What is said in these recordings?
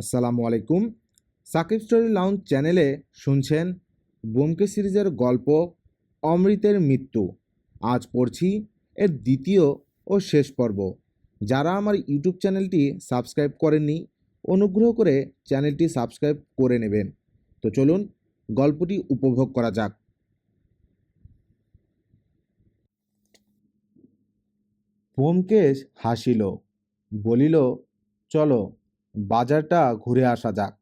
আসসালামু আলাইকুম। Shakib story lounge চ্যানেলে শুনছেন ব্যোমকেশ সিরিজের গল্প অমৃতের মৃত্যু। আজ পড়ছি এর দ্বিতীয় ও শেষ পর্ব। যারা আমার ইউটিউব চ্যানেলটি সাবস্ক্রাইব করেননি, অনুগ্রহ করে চ্যানেলটি সাবস্ক্রাইব করে নেবেন। তো চলুন গল্পটি উপভোগ করা যাক। ব্যোমকেশ হাসিল, বলিল, চলো বাজারটা ঘুরে আসা যাক।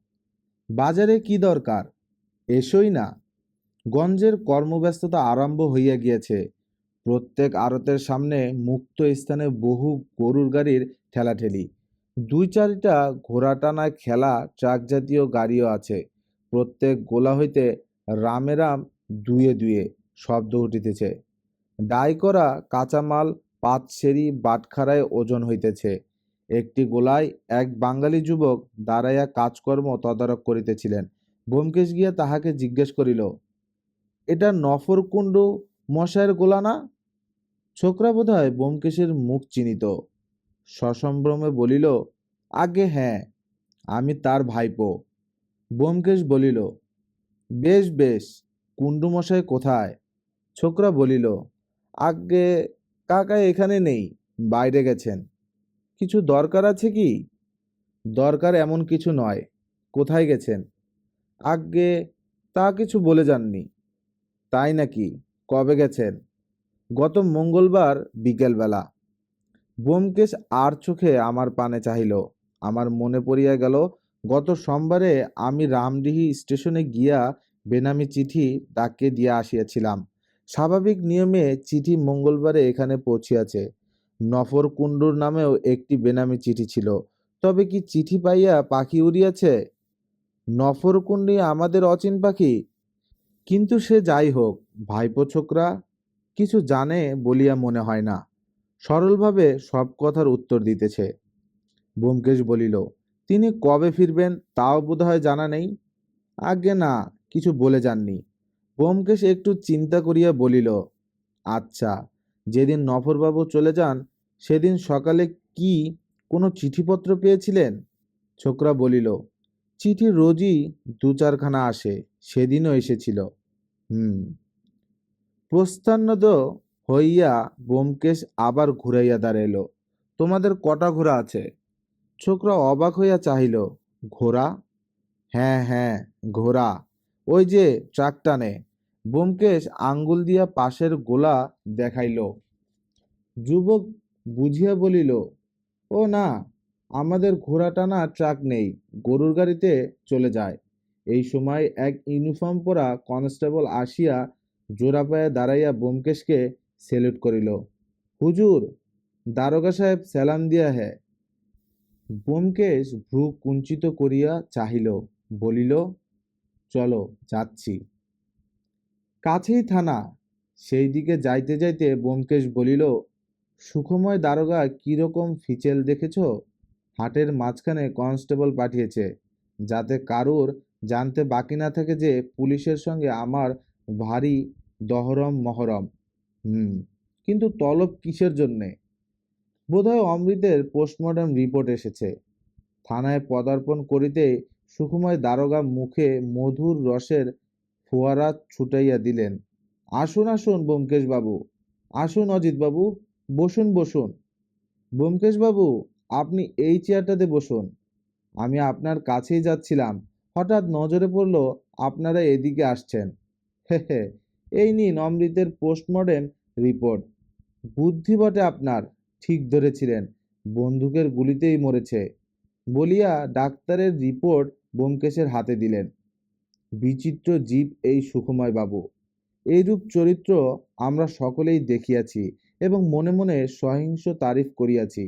বাজারে কি দরকার, এসোই না। গঞ্জের কর্মব্যস্ততা আরম্ভ হইয়া গিয়াছে। প্রত্যেক আড়তের সামনে মুক্ত স্থানে বহু গরুর গাড়ির ঠেলাঠেলি। দুই চারিটা ঘোড়া টানা খেলা ট্রাক জাতীয় গাড়িও আছে। প্রত্যেক গোলা হইতে রামে রাম দুয়ে দুয়ে শব্দ উঠিতেছে। ডাই করা কাঁচামাল পাতসেরি বাটখারায় ওজন হইতেছে। একটি গোলায় এক বাঙালি যুবক দাঁড়াইয়া কাজকর্ম তদারক করিতেছিলেন। ব্যোমকেশ গিয়া তাহাকে জিজ্ঞেস করিল, এটা নফরকুণ্ডু মশায়ের গোলা না? ছোকরা বোধহয় ব্যোমকেশের মুখ চিনিত। সসম্ভ্রমে বলিল, আজ্ঞে হ্যাঁ, আমি তার ভাইপো। ব্যোমকেশ বলিল, বেশ বেশ, কুণ্ডু মশাই কোথায়? ছোকরা বলিল, আজ্ঞে কাকা এখানে নেই, বাইরে গেছেন। কিছু দরকার আছে কি? দরকার এমন কিছু নয়। কোথায় গেছেন? আজ্ঞে তা কিছু বলে যাননি। তাই নাকি? কবে গেছেন? গত মঙ্গলবার বিকেলবেলা। ব্যোমকেশ আর চোখে আমার পানে চাহিল। আমার মনে পড়িয়া গেল, গত সোমবারে আমি রামডিহি স্টেশনে গিয়া বেনামি চিঠি ডাকে দিয়া আসিয়াছিলাম। স্বাভাবিক নিয়মে চিঠি মঙ্গলবারে এখানে পৌঁছিয়াছে। নফরকুণ্ডুর নামেও একটি বেনামি চিঠি ছিল। তবে কি চিঠি পাইয়া পাখি উড়িয়াছে? নফরকুণ্ডী আমাদের অচিন পাখি। কিন্তু সে যাই হোক, ভাইপো ছোকরা কিছু জানে বলিয়া মনে হয় না। সরলভাবে সব কথার উত্তর দিতেছে। ব্যোমকেশ বলিল, তিনি কবে ফিরবেন তাও বোধহয় জানা নেই। আজ্ঞে না, কিছু বলে যাননি। ব্যোমকেশ একটু চিন্তা করিয়া বলিল, আচ্ছা, যেদিন নফরবাবু চলে যান সেদিন সকালে কি কোনো চিঠিপত্র পেয়েছিলেন? ছোকরা বলিল, চিঠি রোজই দু চারখানা আসে, সেদিনও এসেছিল। হুম। প্রস্থানদ হইয়া ব্যোমকেশ আবার ঘুরাইয়া দাঁড়াইল। তোমাদের কটা ঘোড়া আছে? ছোকরা অবাক হইয়া চাহিল। ঘোড়া? হ্যাঁ হ্যাঁ, ঘোড়া, ওই যে ট্রাক টানে। ব্যোমকেশ আঙ্গুল দিয়া পাশের গোলা দেখাইল। যুবক বুঝিয়া বলিল, ও না, আমাদের ঘোড়া টানা ট্রাক নেই, গরুর গাড়িতে চলে যায়। এই সময় এক ইউনিফর্ম পরা কনস্টেবল আসিয়া জোড়া পায়ে দাঁড়াইয়া ব্যোমকেশকে সেলুট করিল। হুজুর, দারোগা সাহেব সালাম দিয়া হ্যাঁ। ব্যোমকেশ ভ্রু কুঞ্চিত করিয়া চাহিল, বলিল, চলো যাচ্ছি। কাছেই থানা। সেই দিকে যাইতে যাইতে ব্যোমকেশ বলিল, সুখময় দারোগা কিরকম ফিচেল দেখেছ? হাটের মাঝখানে কনস্টেবল পাঠিয়েছে, যাতে কারুর জানতে বাকি না থাকে যে পুলিশের সঙ্গে আমার ভারী দহরম মহরম। কিন্তু তলব কিসের জন্যে? বোধহয় অমৃতের পোস্টমর্টম রিপোর্ট এসেছে। থানায় পদার্পণ করিতেই সুখময় দারোগা মুখে মধুর রসের ফোয়ারা ছুটাইয়া দিলেন। আসুন আসুন ব্যোমকেশ বাবু, আসুন অজিত বাবু, বসুন বসুন। ব্যোমকেশ বাবু, আপনি এই চেয়ারটাতে বসুন। আমি আপনার কাছেই যাচ্ছিলাম, হঠাৎ নজরে পড়ল আপনারা এদিকে আসছেন। হে হে, এই নিন অমৃতের পোস্টমর্টেম রিপোর্ট। বুদ্ধি বটে আপনার, ঠিক ধরেছিলেন, বন্দুকের গুলিতেই মরেছে। বলিয়া ডাক্তারের রিপোর্ট ব্যোমকেশের হাতে দিলেন। বিচিত্র জীব এই সুখময় বাবু। এইরূপ চরিত্র আমরা সকলেই দেখিয়াছি এবং মনে মনে সহিংস তারিফ করিয়াছি,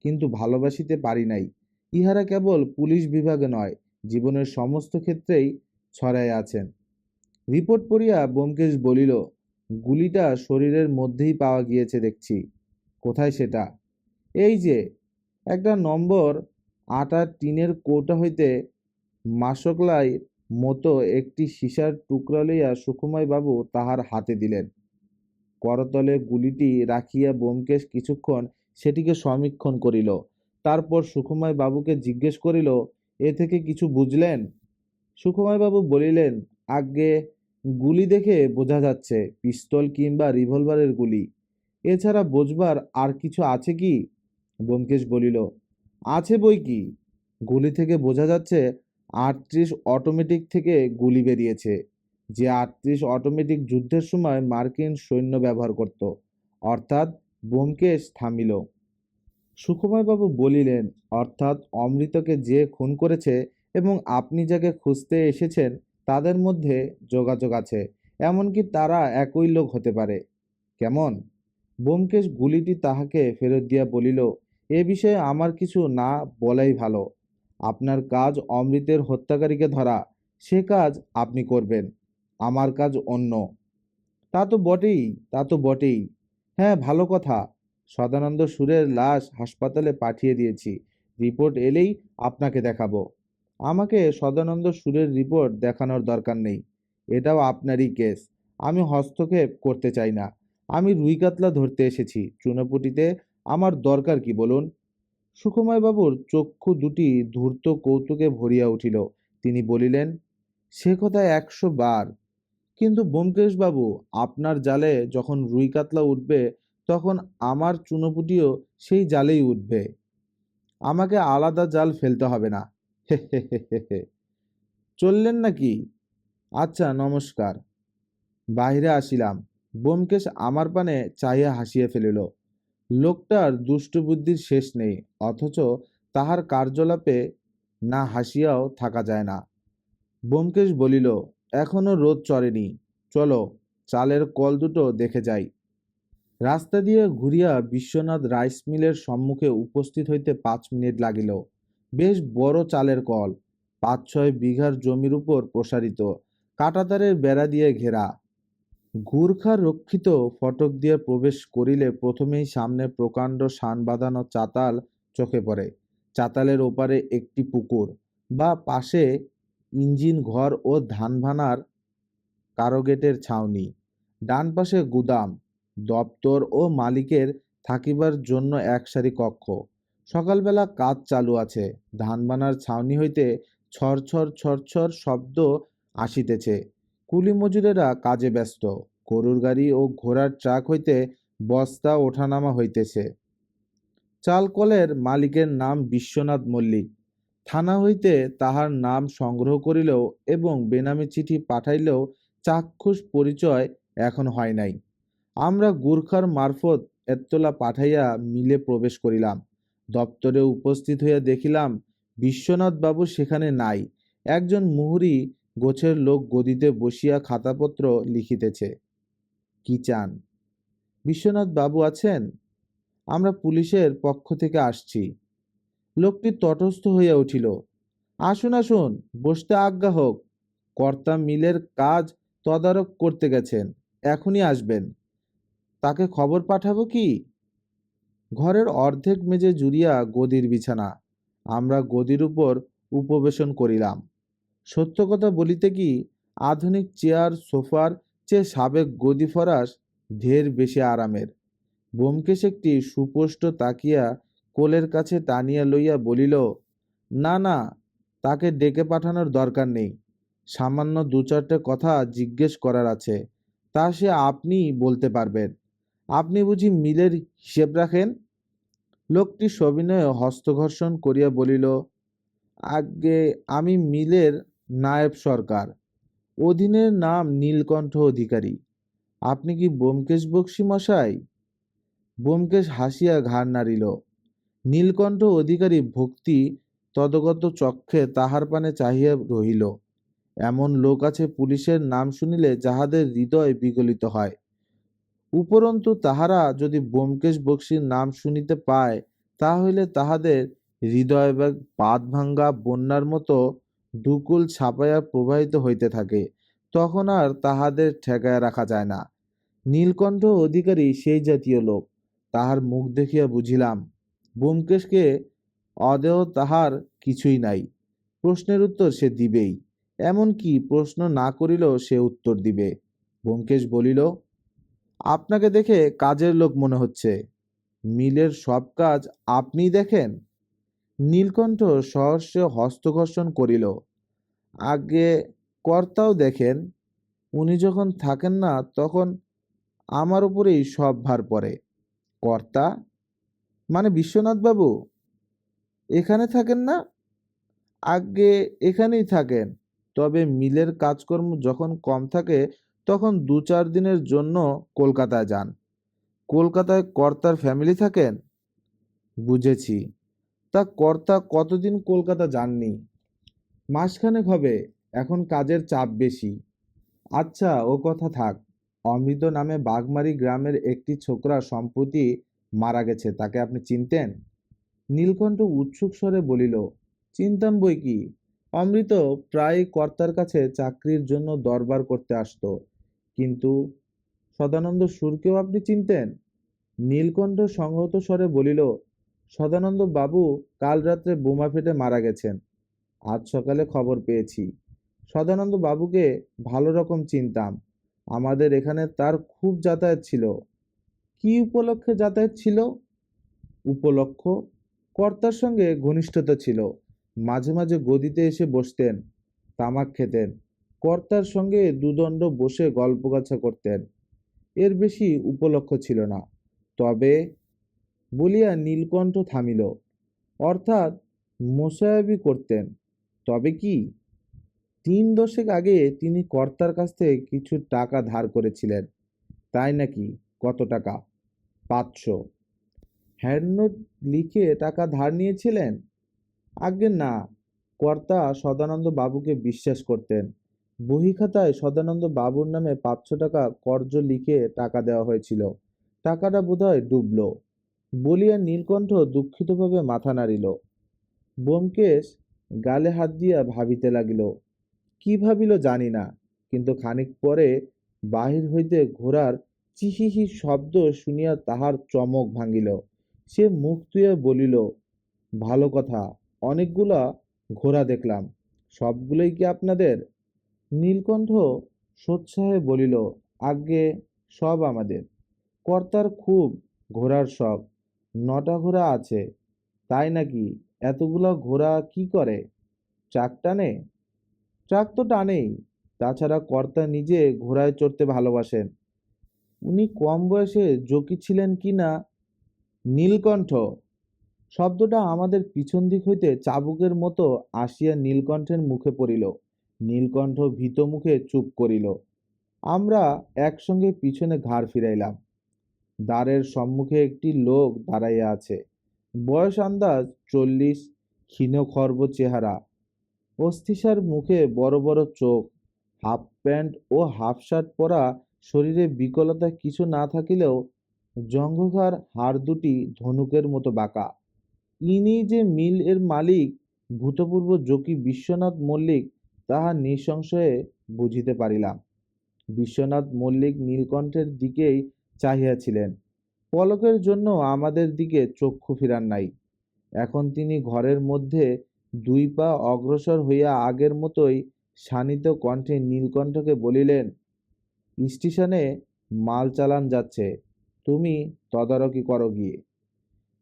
কিন্তু ভালোবাসিতে পারি নাই। ইহারা কেবল পুলিশ বিভাগে নয়, জীবনের সমস্ত ক্ষেত্রেই ছড়াইয়া আছেন। রিপোর্ট পড়িয়া ব্যোমকেশ বলিল, গুলিটা শরীরের মধ্যেই পাওয়া গিয়েছে দেখছি। কোথায় সেটা? এই যে, একটা নম্বর আটার টিনের কৌটা হইতে মাসকলাই মতো একটি সীসার টুকরা লইয়া সুখময় বাবু তাহার হাতে দিলেন। করতলে গুলিটি রাখিয়া ব্যোমকেশ কিছুক্ষণ সেটিকে সমীক্ষণ করিল। তারপর সুখময় বাবুকে জিজ্ঞেস করিল, এ থেকে কিছু বুঝলেন? সুকুমারবাবু বলিলেন, আজ্ঞে, গুলি দেখে বোঝা যাচ্ছে পিস্তল কিংবা রিভলভারের গুলি। এছাড়া বোঝবার আর কিছু আছে কি? ব্যোমকেশ বলিল, আছে বই কি। গুলি থেকে বোঝা যাচ্ছে 38 অটোমেটিক থেকে গুলি বেরিয়েছে, যে 38 অটোমেটিক যুদ্ধের সময় মার্কিন সৈন্য ব্যবহার করত। অর্থাৎ ব্যোমকেশ থামিল। সুকুমারবাবু বলিলেন, অর্থাৎ অমৃতকে যে খুন করেছে এবং আপনি যাকে খুঁজতে এসেছেন তাদের মধ্যে যোগাযোগ আছে, এমনকি তারা একই লোক হতে পারে। কেমন? ব্যোমকেশ গুলিটি তাহাকে ফেরত দিয়া বলিল, এ বিষয়ে আমার কিছু না বলাই ভালো। আপনার কাজ অমৃতের হত্যাকারীকে ধরা, সে কাজ আপনি করবেন। আমার কাজ অন্য। তা তো বটেই, তা তো বটেই। হ্যাঁ, ভালো কথা। সদানন্দ সুরের লাশ হাসপাতালে পাঠিয়ে দিয়েছি। রিপোর্ট এলেই আপনাকে দেখাবো। আমাকে সদানন্দ সুরের রিপোর্ট দেখানোর দরকার নেই। এটাও আপনারই কেস। আমি হস্তক্ষেপ করতে চাই না। আমি রুই কাতলা ধরতে এসেছি। চুনোপুঁটিতে আমার দরকার কি বলুন? সুকুমারবাবুর চক্ষু দুটি ধূর্ত কৌতুকে ভরিয়া উঠিল। তিনি বলিলেন, সে কথা 100 বার। কিন্তু ব্যোমকেশবাবু, আপনার জালে যখন রুই কাতলা উঠবে তখন আমার চুনোপুটিও সেই জালেই উঠবে। আমাকে আলাদা জাল ফেলতে হবে না। হে হে হে হে হে। চললেন নাকি? আচ্ছা, নমস্কার। বাহিরে আসিলাম। ব্যোমকেশ আমার পানে চাহিয়া হাসিয়া ফেলিল। লোকটার দুষ্টবুদ্ধির শেষ নেই, অথচ তাহার কার্যকলাপে না হাসিয়াও থাকা যায় না। ব্যোমকেশ বলিল, এখনো রোদ চড়েনি, চলো চালের কল দুটো দেখে যাই। রাস্তা দিয়া ঘুরিয়া বিশ্বনাথ রাইস মিলের সম্মুখে উপস্থিত হইতে 5 মিনিট লাগিল। বেশ বড় চালের কল, 5-6 বিঘার জমির উপর প্রসারিত, কাঁটাতারের বেড়া দিয়ে ঘেরা। গুর্খা রক্ষিত ফটক দিয়ে প্রবেশ করিলে প্রথমেই সামনে প্রকাণ্ড শান বাঁধানো চাতাল চোখে পড়ে। চাতালের ওপারে একটি পুকুর, বা পাশে ইঞ্জিন ঘর ও ধান ভানার কারোগেটের ছাউনি। ডান পাশে গুদাম, দপ্তর ও মালিকের থাকিবার জন্য এক সারি কক্ষ। সকালবেলা কাজ চালু আছে। ধান ভানার ছাউনি হইতে ছড়ছড় ছড়ছড় শব্দ আসিতেছে। কুলি মজুরেরা কাজে ব্যস্ত। গরুর গাড়ি ও ঘোড়ার ট্রাক হইতে বস্তা ওঠানামা হইতেছে। চাল কলের মালিকের নাম বিশ্বনাথ মল্লিক। থানা হইতে তাহার নাম সংগ্রহ করিলেও এবং বেনামী চিঠি পাঠাইলেও চাক্ষুষ পরিচয় এখন হয় নাই। আমরা গুর্খার মারফত এত্তলা পাঠাইয়া মিলে প্রবেশ করিলাম। দপ্তরে উপস্থিত হইয়া দেখিলাম বিশ্বনাথ বাবু সেখানে নাই। একজন মুহুরী গোছের লোক গদিতে বসিয়া খাতাপত্র লিখিতেছে। কি চান? বিশ্বনাথ বাবু আছেন? আমরা পুলিশের পক্ষ থেকে আসছি। লোকটি তটস্থ হইয়া উঠিল। আসুন আসুন, বসতে আজ্ঞা হোক। কর্তা মিলের কাজ তদারক করতে গেছেন, এখনই আসবেন। তাকে খবর পাঠাবো কি? ঘরের অর্ধেক মেজে জুড়িয়া গদির বিছানা। আমরা গদির উপর উপবেশন করিলাম। সত্য কথা বলিতে কি, আধুনিক চেয়ার সোফার চেয়ে সাবেক গদি ফরাস ঢের বেশি আরামের। ব্যোমকেশ একটি সুস্পষ্ট তাকিয়া কোলের কাছে টানিয়া লইয়া বলিল, না না, তাকে ডেকে পাঠানোর দরকার নেই। সামান্য 2-4টে কথা জিজ্ঞেস করার আছে, তা সে আপনিই বলতে পারবেন। আপনি বুঝি মিলের হিসেব রাখেন? লোকটি সবিনয়ে হস্তঘর্ষণ করিয়া বলিল, আজ্ঞে, আমি মিলের নায়েব সরকার। অধীনের নাম নীলকণ্ঠ অধিকারী। আপনি কি ব্যোমকেশ বক্সী মশাই? ব্যোমকেশ হাসিয়া ঘাড় নাড়িল। নীলকণ্ঠ অধিকারী ভক্তি তদগত চক্ষে তাহার পানে চাহিয়া রহিল। এমন লোক আছে পুলিশের নাম শুনিলে যাহাদের হৃদয় বিগলিত হয়। উপরন্তু তাহারা যদি ব্যোমকেশ বক্সীর নাম শুনিতে পায়, তাহলে তাহাদের হৃদয়বেগ বাঁধভাঙা বন্যার মতো দুকুল ছাপাইয়া প্রবাহিত হইতে থাকে। তখন আর তাহাদের ঠেকাইয়া রাখা যায় না। নীলকণ্ঠ অধিকারী সেই জাতীয় লোক। তাহার মুখ দেখিয়া বুঝিলাম ব্যোমকেশকে অদেহ তাহার কিছুই নাই। প্রশ্নের উত্তর সে দিবেই, এমনকি প্রশ্ন না করিলেও সে উত্তর দিবে। ব্যোমকেশ বলিল, আপনাকে দেখে কাজের লোক মনে হচ্ছে। মিলের সব কাজ আপনিই দেখেন? নীলকণ্ঠ সহস্রে হস্তঘর্ষণ করিল। আগে কর্তাও দেখেন, উনি যখন থাকেন না তখন আমার উপরেই সব ভার পড়ে। কর্তা মানে বিশ্বনাথ বাবু এখানে থাকেন না? আগে এখানেই থাকেন, তবে মিলের কাজকর্ম যখন কম থাকে তখন 2-4 দিনের জন্য কলকাতায় যান। কলকাতায় কর্তার ফ্যামিলি থাকেন? বুঝেছি। তা কর্তা কতদিন কলকাতা যাননি? মাসখানেক হবে, এখন কাজের চাপ বেশি। আচ্ছা, ও কথা থাক। অমৃত নামে বাঘমারি গ্রামের একটি ছোকরা সম্প্রতি মারা গেছে, তাকে আপনি চিনতেন? নীলকণ্ঠ উৎসুক স্বরে বলিল, চিনতাম বই কি। অমৃত প্রায় কর্তার কাছে চাকরির জন্য দরবার করতে আসতো। কিন্তু সদানন্দ সুরকেও আপনি চিনতেন? নীলকণ্ঠ সংহত স্বরে বলিল, সদানন্দ বাবু কাল রাত্রে বোমা ফেটে মারা গেছেন। আজ সকালে খবর পেয়েছি। সদানন্দ বাবুকে ভালো রকম চিনতাম। আমাদের এখানে তার খুব যাতায়াত ছিল। কি উপলক্ষে যাতায়াত ছিল? উপলক্ষ? কর্তার সঙ্গে ঘনিষ্ঠতা ছিল। মাঝে মাঝে গদিতে এসে বসতেন, তামাক খেতেন, কর্তার সঙ্গে দুদণ্ড বসে গল্পগাছা করতেন। এর বেশি উপলক্ষ ছিল না। তবে বলিয়া নীলকণ্ঠ থামিল। অর্থাৎ মোসাহেবি করতেন। তবে কি? 3 দশক আগে তিনি কর্তার কাছ থেকে কিছু টাকা ধার করেছিলেন। তাই নাকি? কত টাকা? 500। হ্যান্ডনোট লিখে টাকা ধার নিয়েছিলেন? আজ্ঞে না, কর্তা সদানন্দ বাবুকে বিশ্বাস করতেন। বহিখাতায় সদানন্দ বাবুর নামে 500 টাকা কর্জ লিখে টাকা দেওয়া হয়েছিল। টাকাটা বোধহয় ডুবল। বলিয়া নীলকণ্ঠ দুঃখিতভাবে মাথা নাড়িল। ব্যোমকেশ গালে হাত দিয়া ভাবিতে লাগিল। কি ভাবিল জানি না, কিন্তু খানিক পরে বাহির হইতে ঘোড়ার চিহিহি শব্দ শুনিয়া তাহার চমক ভাঙিল। সে মুখ তুইয়া বলিল, ভালো কথা, অনেকগুলা ঘোড়া দেখলাম। সবগুলোই কি আপনাদের? নীলকণ্ঠ সোৎসাহে বলিল, আজ্ঞে সব আমাদের। কর্তার খুব ঘোড়ার শখ। 9টা ঘোড়া আছে। তাই নাকি? এতগুলা ঘোড়া কি করে? ট্রাক টানে? ট্রাক তো টানেই। তাছাড়া কর্তা নিজে ঘোড়ায় চড়তে ভালোবাসেন। উনি কম বয়সে জকি ছিলেন কি না? নীলকণ্ঠ শব্দটা আমাদের পিছন দিক হইতে চাবুকের মতো আসিয়া নীলকণ্ঠের মুখে পড়িল। নীলকণ্ঠ ভীত মুখে চুপ করিল। আমরা একসঙ্গে পিছনে ঘাড় ফিরাইলাম। দ্বারের সম্মুখে একটি লোক দাঁড়াইয়া আছে। বয়স আন্দাজ 40, ক্ষীণখর্ব চেহারা, অস্থিসার মুখে বড় বড় চোখ, হাফ প্যান্ট ও হাফ শার্ট পরা, শরীরে বিকলতা কিছু না থাকিলেও জঙ্ঘার হাড় দুটি ধনুকের মতো বাঁকা। ইনি যে মিল এর মালিক, ভূতপূর্ব জকি বিশ্বনাথ মল্লিক, তাহা নিঃসংশয়ে বুঝিতে পারিলাম। বিশ্বনাথ মল্লিক নীলকণ্ঠের দিকেই চাহিয়াছিলেন। পলকের জন্য আমাদের দিকে চক্ষু ফিরান নাই। এখন তিনি ঘরের মধ্যে 2 পা অগ্রসর হইয়া আগের মতোই শানিত কণ্ঠে নীলকণ্ঠকে বলিলেন, স্টেশনে মাল চালান যাচ্ছে, তুমি তদারকি করো গিয়ে।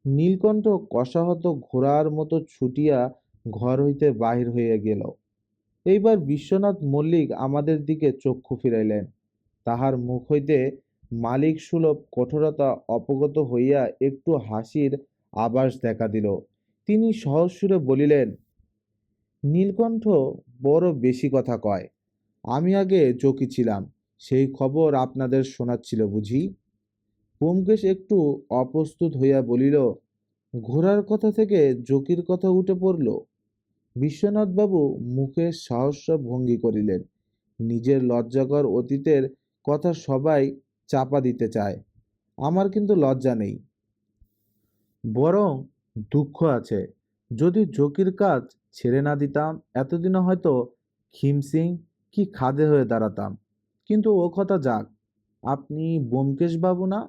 নীলকণ্ঠ কষাহত ঘোড়ার মতো ছুটিয়া ঘর হইতে বাহির হইয়া গেল। এইবার বিশ্বনাথ মল্লিক আমাদের দিকে চক্ষু ফিরাইলেন। তাহার মুখ হইতে মালিক সুলভ কঠোরতা অপগত হইয়া একটু হাসির আভাস দেখা দিল। তিনি সহজ সুরে বলিলেন, নীলকণ্ঠ বড় বেশি কথা কয়। আমি আগে জকি ছিলাম, সেই খবর আপনাদের শোনাচ্ছিল বুঝি? ব্যোমকেশ একটু অপ্রস্তুত হইয়া বলিল, ঘোড়ার কথা থেকে জকির কথা উঠে পড়ল। বিশ্বনাথবাবু মুখে সহস্র ভঙ্গি করিলেন। নিজের লজ্জাকর অতীতের কথা সবাই চাপা দিতে চায়। আমার কিন্তু লজ্জা নেই, বরং দুঃখ আছে। যদি জকির কাজ ছেড়ে না দিতাম, এতদিনে হয়তো খিমসিং কি খাদে হয়ে দাঁড়াতাম। কিন্তু ও কথা যাক, আপনি ব্যোমকেশ বাবু না?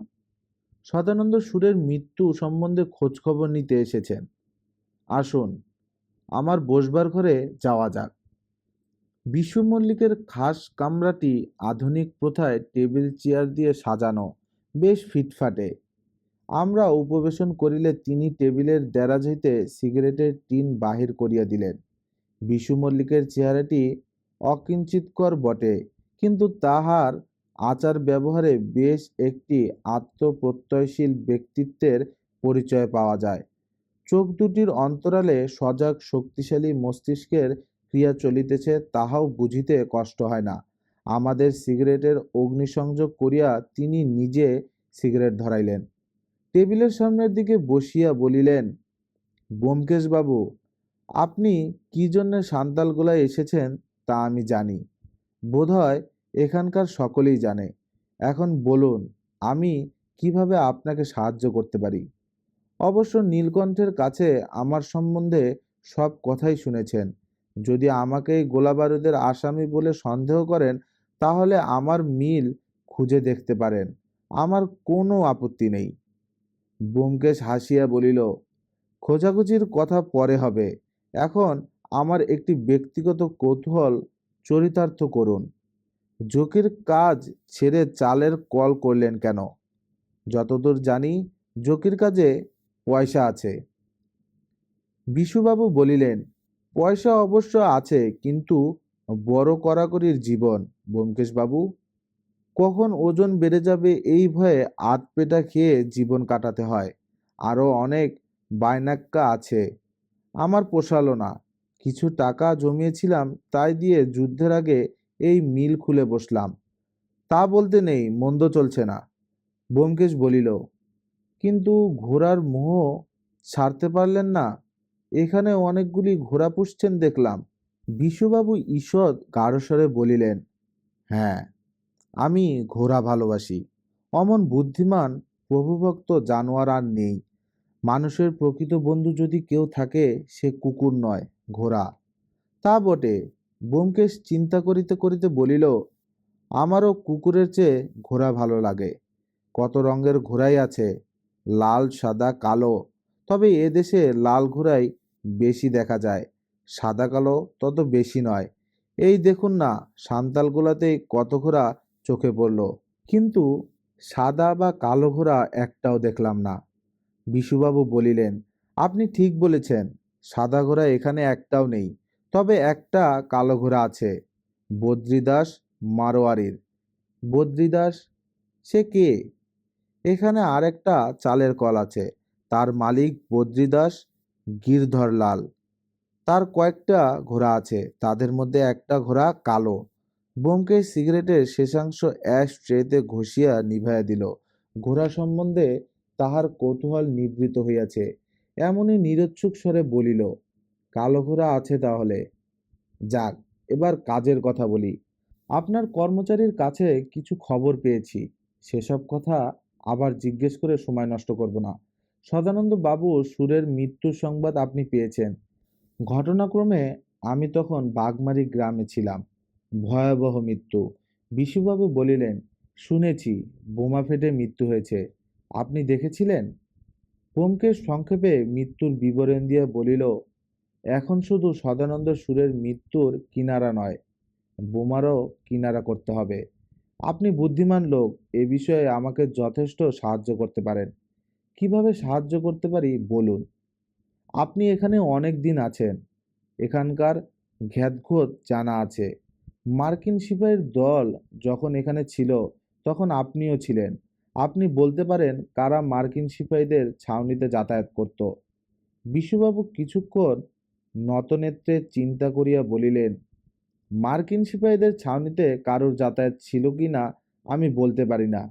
সদানন্দ সুরের মৃত্যু সম্বন্ধে খোঁজখবর নিতে এসেছেন। আসুন, আমার বসবার ঘরে যাওয়া যাক। বিশু মল্লিকের খাস কামরাটি আধুনিক প্রথায় টেবিল চেয়ার দিয়ে সাজানো, বেশ ফিটফাটে। আমরা উপবেশন করিলে তিনি টেবিলের দেরাজ হইতে সিগারেটের টিন বাহির করিয়া দিলেন। বিশু মল্লিকের চেহারাটি অকিঞ্চিৎকর বটে, কিন্তু তাহার আচার ব্যবহারে বেশ একটি আত্মপ্রত্যয়শীল ব্যক্তিত্বের পরিচয় পাওয়া যায়। চোখ দুটির অন্তরালে সজাগ শক্তিশালী মস্তিষ্কের ক্রিয়া চলিতেছে, তাহাও বুঝিতে কষ্ট হয় না। আমাদের সিগারেটের অগ্নিসংযোগ করিয়া তিনি নিজে সিগারেট ধরাইলেন। টেবিলের সামনের দিকে বসিয়া বলিলেন, ব্যোমকেশবাবু, আপনি কি জন্যে সান্তালগোলায় এসেছেন তা আমি জানি, বোধহয় এখানকার সকলেই জানে। এখন বলুন, আমি কিভাবে আপনাকে সাহায্য করতে পারি? অবশ্য নীলকণ্ঠের কাছে আমার সম্বন্ধে সব কথাই শুনেছেন। যদি আমাকে এই গোলাবারুদের আসামি বলে সন্দেহ করেন, তাহলে আমার মিল খুঁজে দেখতে পারেন, আমার কোনো আপত্তি নেই। ব্যোমকেশ হাসিয়া বলিল, খোঁজাখুঁজির কথা পরে হবে, এখন আমার একটি ব্যক্তিগত কৌতূহল চরিতার্থ করুন। জকির কাজ ছেড়ে চালের কল করলেন কেন? যতদূর জানি জকির কাজে পয়সা আছে। বিশুবাবু বলিলেন, পয়সা অবশ্য আছে, কিন্তু বড় কড়াকড়ির জীবন ব্যোমকেশবাবু। কখন ওজন বেড়ে যাবে এই ভয়ে আধপেটা খেয়ে জীবন কাটাতে হয়। আরও অনেক বায়নাক্কা আছে। আমার পোষালো না। কিছু টাকা জমিয়েছিলাম, তাই দিয়ে যুদ্ধের আগে এই মিল খুলে বসলাম। তা বলতে নেই মন্দ চলছে না। ব্যোমকেশ বলিল, কিন্তু ঘোড়ার মোহ ছাড়তে পারলেন না? এখানে অনেকগুলি ঘোড়া পুষছেন দেখলাম। বিশুবাবু ঈষৎ গাঢ়স্বরে বলিলেন, হ্যাঁ, আমি ঘোড়া ভালোবাসি। অমন বুদ্ধিমান প্রভুভক্ত জানোয়ার আর নেই। মানুষের প্রকৃত বন্ধু যদি কেউ থাকে, সে কুকুর নয়, ঘোড়া। তা বটে। ব্যোমকেশ চিন্তা করিতে করিতে বলিল, আমারও কুকুরের চেয়ে ঘোড়া ভালো লাগে। কত রঙের ঘোড়াই আছে, লাল, সাদা, কালো। তবে এদেশে লাল ঘোড়াই বেশি দেখা যায়, সাদা কালো তত বেশি নয়। এই দেখুন না, সান্তালগোলাতেই কত ঘোড়া চোখে পড়ল, কিন্তু সাদা বা কালো ঘোড়া একটাও দেখলাম না। বিশুবাবু বলিলেন, আপনি ঠিক বলেছেন, সাদা ঘোড়া এখানে একটাও নেই। তবে একটা কালো ঘোড়া আছে, বদ্রীদাস মারোয়ারির। বদ্রীদাস? সে কে? এখানে আরেকটা চালের কল আছে, তার মালিক বদ্রীদাস গিরধরলাল। তার কয়েকটা ঘোড়া আছে, তাদের মধ্যে একটা ঘোড়া কালো। ব্যোমকেশ সিগারেটের শেষাংশ অ্যাশ ট্রেতে ঘষিয়া নিভাইয়া দিল। ঘোড়া সম্বন্ধে তাহার কৌতূহল নিবৃত হইয়াছে, এমনই নিরুৎসুক স্বরে বলিল, কালো ঘোড়া আছে তাহলে? যাক, এবার কাজের কথা বলি। আপনার কর্মচারীর কাছে কিছু খবর পেয়েছি, সেসব কথা আবার জিজ্ঞেস করে সময় নষ্ট করব না। সদানন্দ বাবু সুরের মৃত্যুর সংবাদ আপনি পেয়েছেন। ঘটনাক্রমে আমি তখন বাগমারি গ্রামে ছিলাম। ভয়াবহ মৃত্যু। বিশুবাবু বলিলেন, শুনেছি, বোমা ফেটে মৃত্যু হয়েছে। আপনি দেখেছিলেন? ব্যোমকেশ সংক্ষেপে মৃত্যুর বিবরণ দিয়া বলিল, এখন শুধু সদানন্দ সুরের মৃত্যুর কিনারা নয়, বোমারও কিনারা করতে হবে। আপনি বুদ্ধিমান লোক, এ বিষয়ে আমাকে যথেষ্ট সাহায্য করতে পারেন। কিভাবে সাহায্য করতে পারি বলুন। আপনি এখানে অনেক দিন আছেন, এখানকার ঘ্যাতঘোত জানা আছে। মার্কিন সিপাহীর দল যখন এখানে ছিল, তখন আপনিও ছিলেন। আপনি বলতে পারেন কারা মার্কিন সিপাহীদের ছাউনিতে যাতায়াত করত। বিশুবাবু কিছুক্ষণ নতনেত্রে চিন্তা করিয়া বলিলেন, মার্কিন সিপাহীদের ছাউনিতে কারোর যাতায়াত ছিল কি না আমি বলতে পারি না,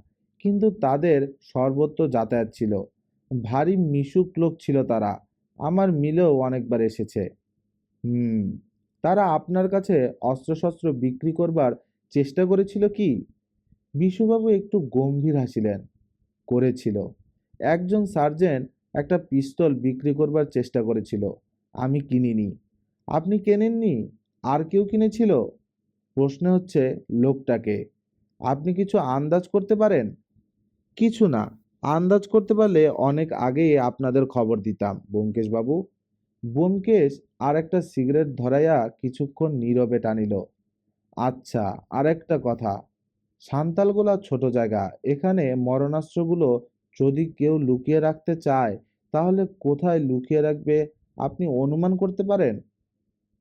কিন্তু তাদের সর্বত্র যাতায়াত ছিল। ভারী মিশুক লোক ছিল তারা, আমার মিলেও অনেকবার এসেছে। হুম, তারা আপনার কাছে অস্ত্রশস্ত্র বিক্রি করবার চেষ্টা করেছিল কি? বিশুবাবু একটু গম্ভীর হাসিলেন। করেছিল। একজন সার্জেন্ট একটা পিস্তল বিক্রি করবার চেষ্টা করেছিল, আমি কিনিনি। আপনি কেনেননি? আর কেউ কিনেছিল? প্রশ্ন হচ্ছে লোকটাকে। আপনি কিছু আন্দাজ করতে পারেন? কিছু না, আন্দাজ করতে পারলে অনেক আগেই আপনাদের খবর দিতাম ব্যোমকেশবাবু। ব্যোমকেশ আর একটা সিগারেট ধরাইয়া কিছুক্ষণ নীরবে টানিল। আচ্ছা, আর একটা কথা, সান্তালগোলা ছোট জায়গা, এখানে মরণাস্ত্রগুলো যদি কেউ লুকিয়ে রাখতে চায় তাহলে কোথায় লুকিয়ে রাখবে আপনি অনুমান করতে পারেন?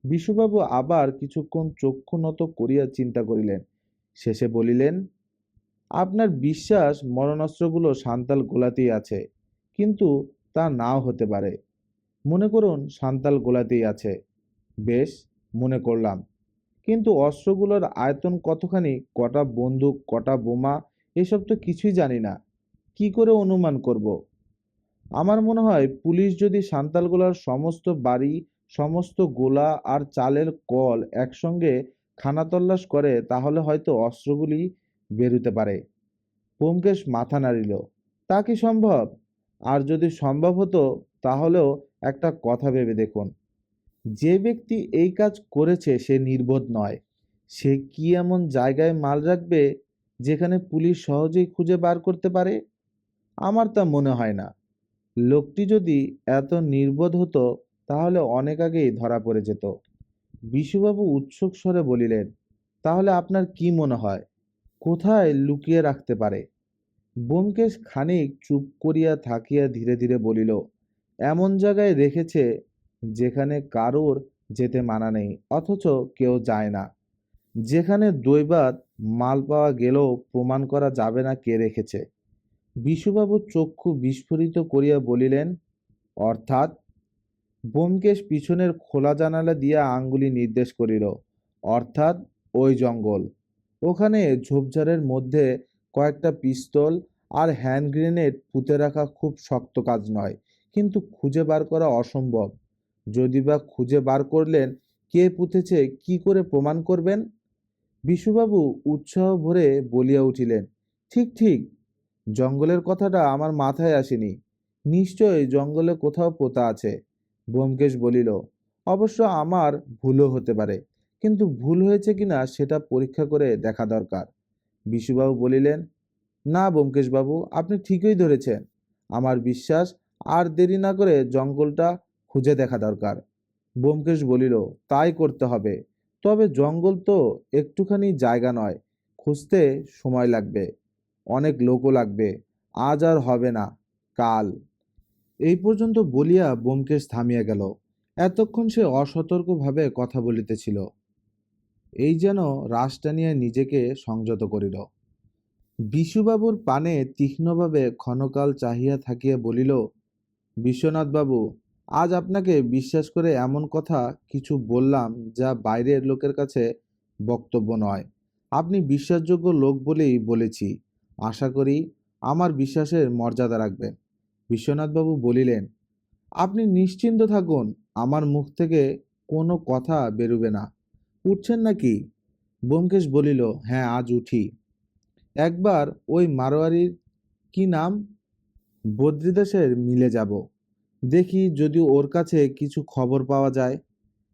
বিশুবাবু আবার কিছুক্ষণ চক্ষু নত করিয়া চিন্তা করিলেন। শেষে বলিলেন, আপনার বিশ্বাস মরণাস্ত্রগুলো সান্তাল গোলাতেই আছে, কিন্তু তা নাও হতে পারে। মনে করুন সান্তাল গোলাতেই আছে। বেশ, মনে করলাম। কিন্তু অস্ত্রগুলোর আয়তন কতখানি, কটা বন্দুক, কটা বোমা, এসব তো কিছুই জানি না। কি করে অনুমান করব? আমার মনে হয় পুলিশ যদি সান্তালগোলার সমস্ত বাড়ি, সমস্ত গোলা আর চালের কল একসঙ্গে খানাতল্লাশ করে তাহলে হয়তো অস্ত্রগুলি বেরুতে পারে। ব্যোমকেশ মাথা নাড়িল। তা কি সম্ভব? আর যদি সম্ভব হতো তাহলেও একটা কথা ভেবে দেখুন, যে ব্যক্তি এই কাজ করেছে সে নির্বোধ নয়। সে কি এমন জায়গায় মাল রাখবে যেখানে পুলিশ সহজেই খুঁজে বার করতে পারে? আমার তা মনে হয় না। লোকটি যদি এত নির্বোধ হতো তাহলে অনেক আগেই ধরা পড়ে যেত। বিশুবাবু উৎসুক স্বরে বলিলেন, তাহলে আপনার কি মনে হয় কোথায় লুকিয়ে রাখতে পারে? ব্যোমকেশ খানিক চুপ করিয়া থাকিয়া ধীরে ধীরে বলিল, এমন জায়গায় রেখেছে যেখানে কারোর যেতে মানা নেই, অথচ কেউ যায় না। যেখানে দৈবাৎ মাল পাওয়া গেলেও প্রমাণ করা যাবে না কে রেখেছে। বিশুবাবু চক্ষু বিস্ফারিত করিয়া বলিলেন, অর্থাৎ? ব্যোমকেশ পিছনের খোলা জানালা দিয়া আঙ্গুলি নির্দেশ করিল। অর্থাৎ ওই জঙ্গল। ওখানে ঝোপঝাড়ের মধ্যে কয়েকটা পিস্তল আর হ্যান্ড গ্রেনেড পুঁতে রাখা খুব শক্ত কাজ নয়, কিন্তু খুঁজে বার করা অসম্ভব। যদি বা খুঁজে বার করলেন কে পুঁতেছে, কি করে প্রমাণ করবেন? বিশুবাবু উৎসাহ ভরে বলিয়া উঠিলেন, ঠিক ঠিক, জঙ্গলের কথাটা আমার মাথায় আসেনি। নিশ্চয়ই জঙ্গলে কোথাও পোতা আছে। ব্যোমকেশ বলিল, অবশ্য আমার ভুলও হতে পারে, কিন্তু ভুল হয়েছে কিনা সেটা পরীক্ষা করে দেখা দরকার। বিশুবাবু বলিলেন, না ব্যোমকেশবাবু, আপনি ঠিকই ধরেছেন। আমার বিশ্বাস আর দেরি না করে জঙ্গলটা খুঁজে দেখা দরকার। ব্যোমকেশ বলিল, তাই করতে হবে। তবে জঙ্গল তো একটুখানি জায়গা নয়, খুঁজতে সময় লাগবে, অনেক লোকও লাগবে। আজ আর হবে না, কাল। এই পর্যন্ত বলিয়া ব্যোমকেশ থামিয়া গেল। এতক্ষণ সে অসতর্কভাবে কথা বলিতেছিল, এই যেন রাশ টানিয়া নিজেকে সংযত করিল। বিশুবাবুর পানে তীক্ষ্ণভাবে ক্ষণকাল চাহিয়া থাকিয়া বলিল, বিশ্বনাথবাবু, আজ আপনাকে বিশ্বাস করে এমন কথা কিছু বললাম যা বাইরের লোকের কাছে বক্তব্য নয়। আপনি বিশ্বাসযোগ্য লোক বলেই বলেছি। আশা করি আমার বিশ্বাসের মর্যাদা রাখবেন। বিশ্বনাথবাবু বলিলেন, আপনি নিশ্চিন্ত থাকুন, আমার মুখ থেকে কোনো কথা বেরুবে না। উঠছেন নাকি? ব্যোমকেশ বলিল, হ্যাঁ, আজ উঠি। একবার ওই মারোয়ারির কি নাম, বদ্রিদাসের মিলে যাব, দেখি যদি ওর কাছে কিছু খবর পাওয়া যায়।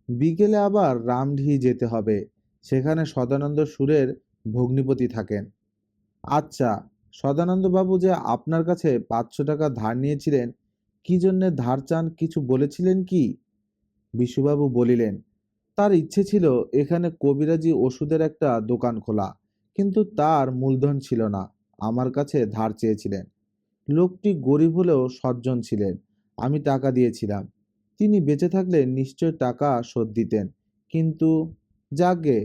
বিকেলে আবার রামডিহি যেতে হবে, সেখানে সদানন্দ সুরের ভগ্নিপতি থাকেন। আচ্ছা, সদানন্দবাবু যে আপনার কাছে 500 টাকা ধার নিয়েছিলেন, কি জন্যে ধার চান কিছু বলেছিলেন কি? বিশুবাবু বলিলেন, তার ইচ্ছে ছিল এখানে কবিরাজি ওষুধের একটা দোকান খোলা, কিন্তু তার মূলধন ছিল না। আমার কাছে ধার চেয়েছিলেন। লোকটি গরিব হলেও সজ্জন ছিলেন। আমি টাকা দিয়েছিলাম। তিনি বেঁচে থাকলে নিশ্চয় টাকা শোধ দিতেন। কিন্তু যাকগে,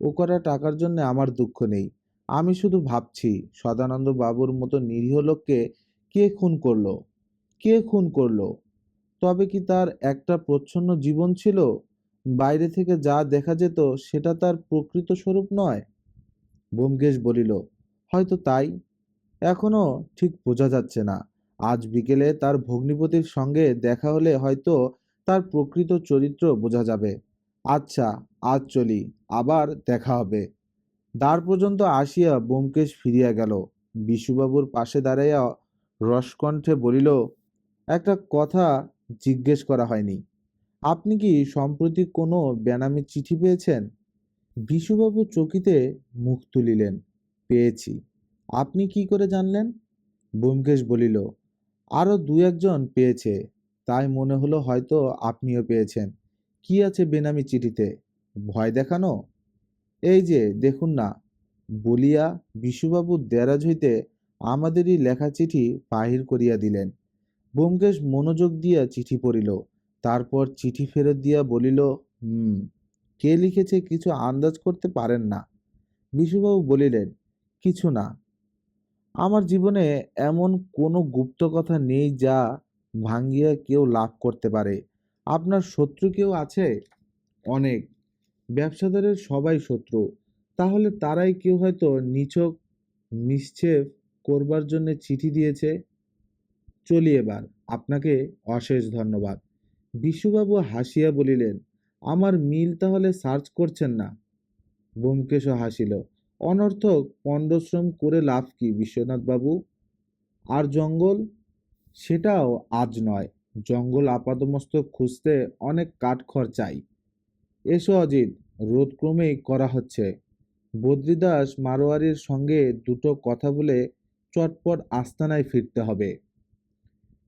ও কটা টাকার জন্য আমার দুঃখ নেই। আমি শুধু ভাবছি সদানন্দ বাবুর মতো নিরীহ লোককে কে খুন করলো, কে খুন করলো? তবে কি তার একটা প্রচ্ছন্ন জীবন ছিল? বাইরে থেকে যা দেখা যেত সেটা তার প্রকৃত স্বরূপ নয়? ব্যোমকেশ বলিল, হয়তো তাই। এখনো ঠিক বোঝা যাচ্ছে না। আজ বিকেলে তার ভগ্নিপতির সঙ্গে দেখা হলে হয়তো তার প্রকৃত চরিত্র বোঝা যাবে। আচ্ছা, আজ চলি, আবার দেখা হবে। দ্বার পর্যন্ত আসিয়া ব্যোমকেশ ফিরিয়া গেল। বিশুবাবুর পাশে দাঁড়াইয়া রসকণ্ঠে বলিল, একটা কথা জিজ্ঞেস করা হয়নি। আপনি কি সম্প্রতি কোনো বেনামি চিঠি পেয়েছেন? বিশুবাবু চকিতে মুখ তুলিলেন, পেয়েছি। আপনি কি করে জানলেন? ব্যোমকেশ বলিল, আরো দু একজন পেয়েছে, তাই মনে হলো হয়তো আপনিও পেয়েছেন। কি আছে বেনামি চিঠিতে? ভয় দেখানো? এই যে দেখুন না। বলিয়া বিশুবাবু দেরাজ হইতে আমাদেরই লেখা চিঠি বাহির করিয়া দিলেন। ব্যোমকেশ মনোযোগ দিয়া চিঠি পড়িল, তারপর চিঠি ফেরত দিয়া বলিল, কে লিখেছে কিছু আন্দাজ করতে পারেন না? বিশুবাবু বলিলেন, কিছু না। আমার জীবনে এমন কোনো গুপ্ত কথা নেই যা ভাঙ্গিয়া কেউ লাভ করতে পারে। আপনার শত্রু কেউ আছে? অনেক। ব্যবসাদারের সবাই শত্রু। তাহলে তারাই কেউ হয়তো নিছক নিশ্চেপ করবার জন্য চিঠি দিয়েছে। চলি এবার। আপনাকে অশেষ ধন্যবাদ। বিশুবাবু হাসিয়া বলিলেন, আমার মিল তাহলে সার্চ করছেন না? ব্যোমকেশও হাসিল। অনর্থক পণ্ডশ্রম করে লাভ কি বিশ্বনাথবাবু? আর জঙ্গল? সেটাও আজ নয়। জঙ্গল আপাদমস্তক খুঁজতে অনেক কাঠখড় চাই। এসো অজিত, রোদ ক্রমেই করা হচ্ছে। বদ্রীদাস মারোয়ারির সঙ্গে দুটো কথা বলে চটপট আস্তানায় ফিরতে হবে।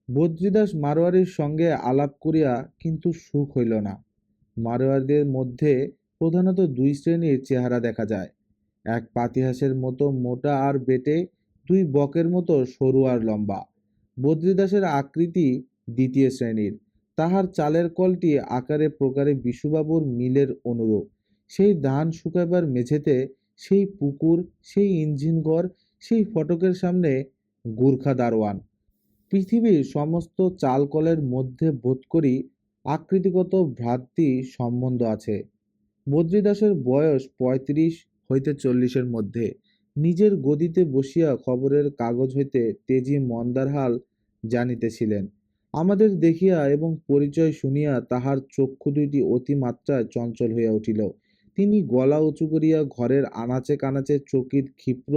বদ্রীদাস মারোয়ারির সঙ্গে আলাপ করিয়া কিন্তু সুখ হইল না। মারোয়ারিদের মধ্যে প্রধানত দুই শ্রেণীর চেহারা দেখা যায়, এক পাতিহাঁসের মতো মোটা আর বেটে, দুই বকের মতো সরু আর লম্বা। বদ্রীদাসের আকৃতি দ্বিতীয় শ্রেণীর। তাহার চালের কলটি আকারে প্রকারে বিশুবাবুর মিলের অনুরূপ। সেই ধান শুকাইবার মেঝেতে, সেই পুকুর, সেই ইঞ্জিন ঘর, সেই ফটকের সামনে গুর্খা দারোয়ান। পৃথিবীর সমস্ত চালকলের মধ্যে বোধ করি আকৃতিগত ভ্রাতৃ সম্বন্ধ আছে। বদ্রীদাসের বয়স ৩৫ হইতে ৪০-এর মধ্যে। নিজের গদিতে বসিয়া খবরের কাগজ হইতে তেজি মন্দার হাল জানিতেছিলেন। আমাদের দেখিয়া এবং পরিচয় শুনিয়া তাহার চক্ষু দুইটি অতিমাত্রায় চঞ্চল হইয়া উঠিল। তিনি গলা উঁচু করিয়া ঘরের আনাচে কানাচে চকিত ক্ষিপ্র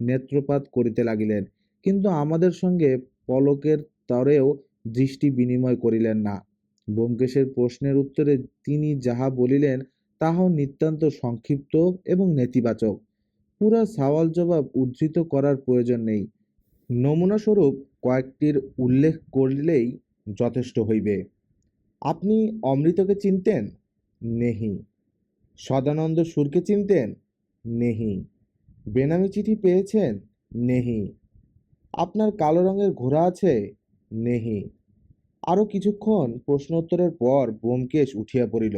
নেত্রপাত করিতে লাগিলেন, কিন্তু আমাদের সঙ্গে পলকের তরেও দৃষ্টি বিনিময় করিলেন না। ব্যোমকেশের প্রশ্নের উত্তরে তিনি যাহা বলিলেন তাহাও নিতান্ত সংক্ষিপ্ত এবং নেতিবাচক। পুরা সওয়াল জবাব উদ্ধৃত করার প্রয়োজন নেই। নমুনাস্বরূপ কয়েকটির উল্লেখ করিলেই যথেষ্ট হইবে। আপনি অমৃতকে চিনতেন? নেহি। সদানন্দ সুরকে চিনতেন? নেহি। বেনামি চিঠি পেয়েছেন? নেহি। আপনার কালো রঙের ঘোড়া আছে? নেহি। আরও কিছুক্ষণ প্রশ্নোত্তরের পর ব্যোমকেশ উঠিয়া পড়িল।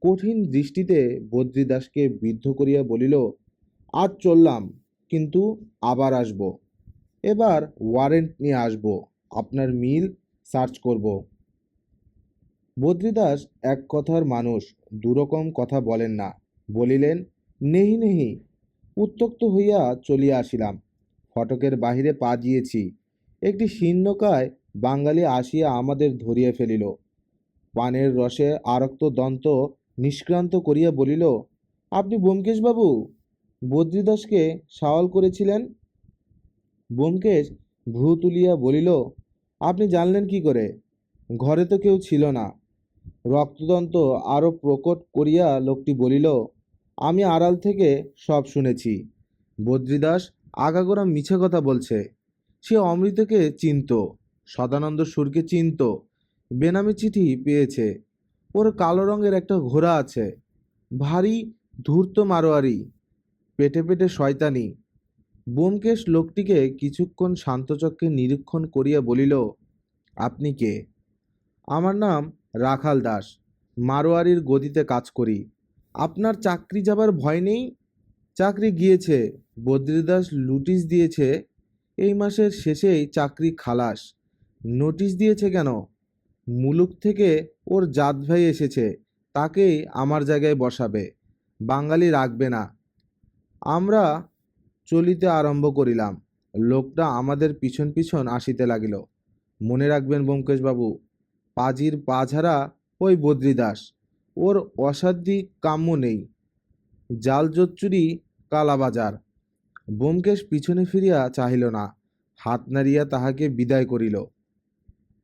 কঠিন দৃষ্টিতে বদ্রীদাসকে বিদ্ধ করিয়া বলিল, আজ চললাম, কিন্তু আবার আসব। এবার ওয়ারেন্ট নিয়ে আসব। আপনার মিল সার্চ করব। বদ্রীদাস এক কথার মানুষ, দুরকম কথা বলেন না। বলিলেন, নেহি নেহি। উত্ত্যক্ত হইয়া চলিয়া আসিলাম। ফটকের বাহিরে পা দিয়েছি, একটি শীর্ণকায় বাঙালি আসিয়া আমাদের ধরিয়া ফেলিল। পানের রসে আরক্ত দন্ত নিষ্ক্রান্ত করিয়া বলিল, আপনি ব্যোমকেশবাবু? বদ্রীদাসকে সওয়াল করেছিলেন? ব্যোমকেশ ভ্রু তুলিয়া বলিল, আপনি জানলেন কি করে? ঘরে তো কেউ ছিল না। রক্তদন্ত আরও প্রকট করিয়া লোকটি বলিল, আমি আড়াল থেকে সব শুনেছি। বদ্রীদাস আগাগোড়া মিছে কথা বলছে। সে অমৃতকে চিনত, সদানন্দ সুরকে চিনত, বেনামি চিঠি পেয়েছে। ওর কালো রঙের একটা ঘোড়া আছে। ভারী ধূর্ত মারোয়ারি, পেটে পেটে শয়তানি। ব্যোমকেশ লোকটিকে কিছুক্ষণ শান্তচক্ষে নিরীক্ষণ করিয়া বলিল, আপনি কে? আমার নাম রাখাল দাস, মারোয়ারির গদিতে কাজ করি। আপনার চাকরি যাবার ভয় নেই? চাকরি গিয়েছে। বদ্রীদাস নোটিশ দিয়েছে, এই মাসের শেষেই চাকরি খালাস। নোটিশ দিয়েছে কেন? মুলুক থেকে ওর জাত ভাই এসেছে, তাকেই আমার জায়গায় বসাবে। বাঙালি রাখবে না। আমরা চলিতে আরম্ভ করিলাম। লোকটা আমাদের পিছন পিছন আসিতে লাগিল। মনে রাখবেন ব্যোমকেশবাবু, পাজির পা ঝাড়া ওই বদ্রীদাস। ওর অসাধ্যি কাম্য নেই। জাল জোচ্চুরি, কালাবাজার। ব্যোমকেশ পিছনে ফিরিয়া চাহিল না, হাত নাড়িয়া তাহাকে বিদায় করিল।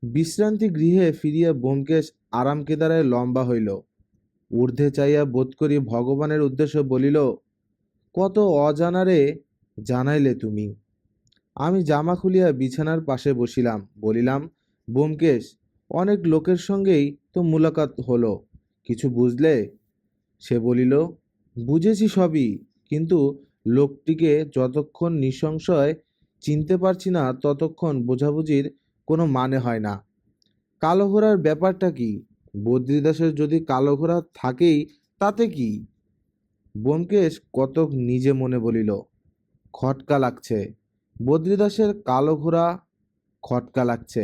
বিশ্রান্তি গৃহে ফিরিয়া ব্যোমকেশ আরাম কেদারায় লম্বা হইল। ঊর্ধ্বে চাইয়া বোধ করি ভগবানের উদ্দেশ্য বলিল, কত অজানারে জানাইলে তুমি। আমি জামা খুলিয়া বিছানার পাশে বসিলাম। বলিলাম, ব্যোমকেশ, অনেক লোকের সঙ্গেই তো মুলাকাত হলো, কিছু বুঝলে? সে বলিল, বুঝেছি সবই, কিন্তু লোকটিকে যতক্ষণ নিঃসংশয় চিনতে পারছি না ততক্ষণ বোঝাবুঝির কোনো মানে হয় না। কালো ঘোড়ার ব্যাপারটা কি? বদ্রীদাসের যদি কালো ঘোড়া থাকেই তাতে কি? ব্যোমকেশ কতক নিজে মনে বলিল, খটকা লাগছে। বদ্রীদাসের কালো ঘোড়া, খটকা লাগছে।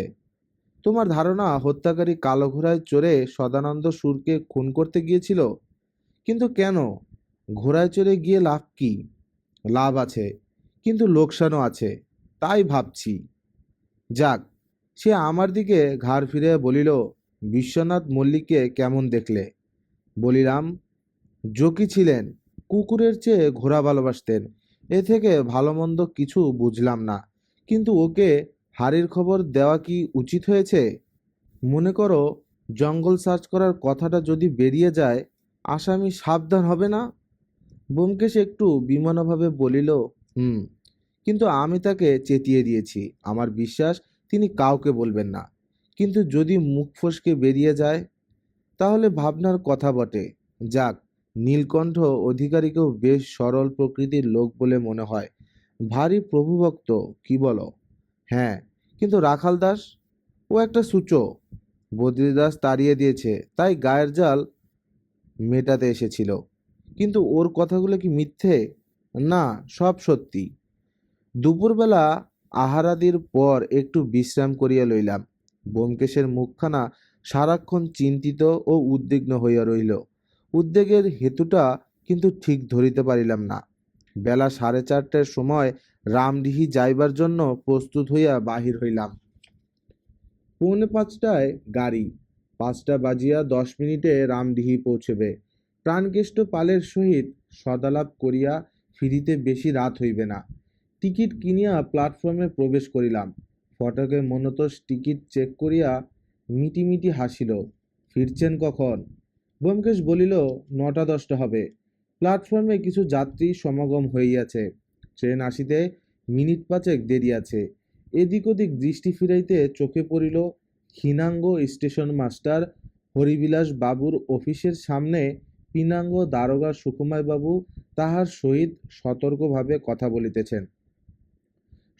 তোমার ধারণা হত্যাকারী কালো ঘোড়ায় চড়ে সদানন্দ সুরকে খুন করতে গিয়েছিল? কিন্তু কেন? ঘোড়ায় চড়ে গিয়ে লাভ কি? লাভ আছে, কিন্তু লোকসানও আছে। তাই ভাবছি। যাক। সে আমার দিকে ঘাড় ফিরে বলিল, বিশ্বনাথ মল্লিককে কেমন দেখলে? বলিলাম, জকি ছিলেন, কুকুরের চেয়ে ঘোড়া ভালোবাসতেন। এ থেকে ভালো মন্দ কিছু বুঝলাম না, কিন্তু ওকে হাড়ির খবর দেওয়া কি উচিত হয়েছে? মনে করো, জঙ্গল সার্চ করার কথাটা যদি বেরিয়ে যায়, আসামি সাবধান হবে না? ব্যোমকেশ একটু বিমনাভাবে বলিল, হুম, কিন্তু আমি তাকে চেতিয়ে দিয়েছি। আমার বিশ্বাস তিনি কাউকে বলবেন না। কিন্তু যদি মুখ ফসকে বেরিয়ে যায়, তাহলে ভাবনার কথা বটে। যাক, নীলকণ্ঠ অধিকারীকেও বেশ সরল প্রকৃতির লোক বলে মনে হয়। ভারী প্রভুভক্ত, কি বলো? হ্যাঁ, কিন্তু রাখাল দাস, ও একটা সূচো। বদ্রীদাস তাড়িয়ে দিয়েছে, তাই গায়ের জাল মেটাতে এসেছিল। কিন্তু ওর কথাগুলো কি মিথ্যে? না, সব সত্যি। দুপুরবেলা আহারাদির পর একটু বিশ্রাম করিয়া লইলাম। ব্যোমকেশের মুখখানা সারাক্ষণ চিন্তিত ও উদ্বিগ্ন হইয়া রহিল। উদ্বেগের হেতুটা কিন্তু ঠিক ধরিতে পারিলাম না। বেলা 4:30টার সময় রামডিহি যাইবার জন্য প্রস্তুত হইয়া বাহির হইলাম। 4:45টায় গাড়ি। 5:10 রামডিহি পৌঁছবে। প্রাণকেষ্ট পালের সহিত সদালাপ করিয়া ফিরিতে বেশি রাত হইবে না। টিকিট কিনিয়া প্ল্যাটফর্মে প্রবেশ করিলাম। ফটকে মনতোষ টিকিট চেক করিয়া মিটিমিটি হাসিল। ফিরছেন কখন? ব্যোমকেশ বলিল, 9:10 হবে। প্ল্যাটফর্মে কিছু যাত্রী সমাগম হইয়াছে। ট্রেন আসিতে মিনিট 5 দেরি আছে। এদিক ওদিক দৃষ্টি ফিরাইতে চোখে পড়িল ক্ষীণাঙ্গ স্টেশন মাস্টার হরিবিলাস বাবুর অফিসের সামনে পীনাঙ্গ দারোগা সুকুমার বাবু তাহার সহিত সতর্কভাবে কথা বলিতেছেন।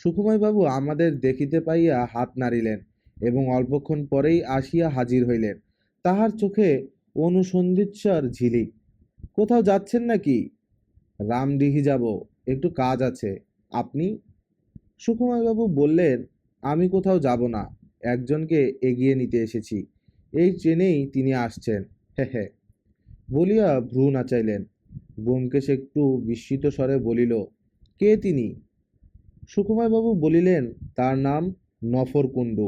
সুকুমার বাবু আমাদের দেখিতে পাইয়া হাত নাড়িলেন এবং অল্পক্ষণ পরেই আসিয়া হাজির হইলেন। তাহার চোখে অনুসন্ধিৎসার ঝিলিক। কোথাও যাচ্ছেন নাকি? রামডিহি যাব, একটু কাজ আছে। আপনি? সুকুমার বাবু বললেন, আমি কোথাও যাব না, একজনকে এগিয়ে নিতে এসেছি। এই ট্রেনেই তিনি আসছেন। হে হে বলিয়া ভ্রু নাচাইলেন। ব্যোমকেশ একটু বিস্মিত স্বরে বলিল, কে তিনি? সুকুমার বাবু বলিলেন, তার নাম নফর কুণ্ডু।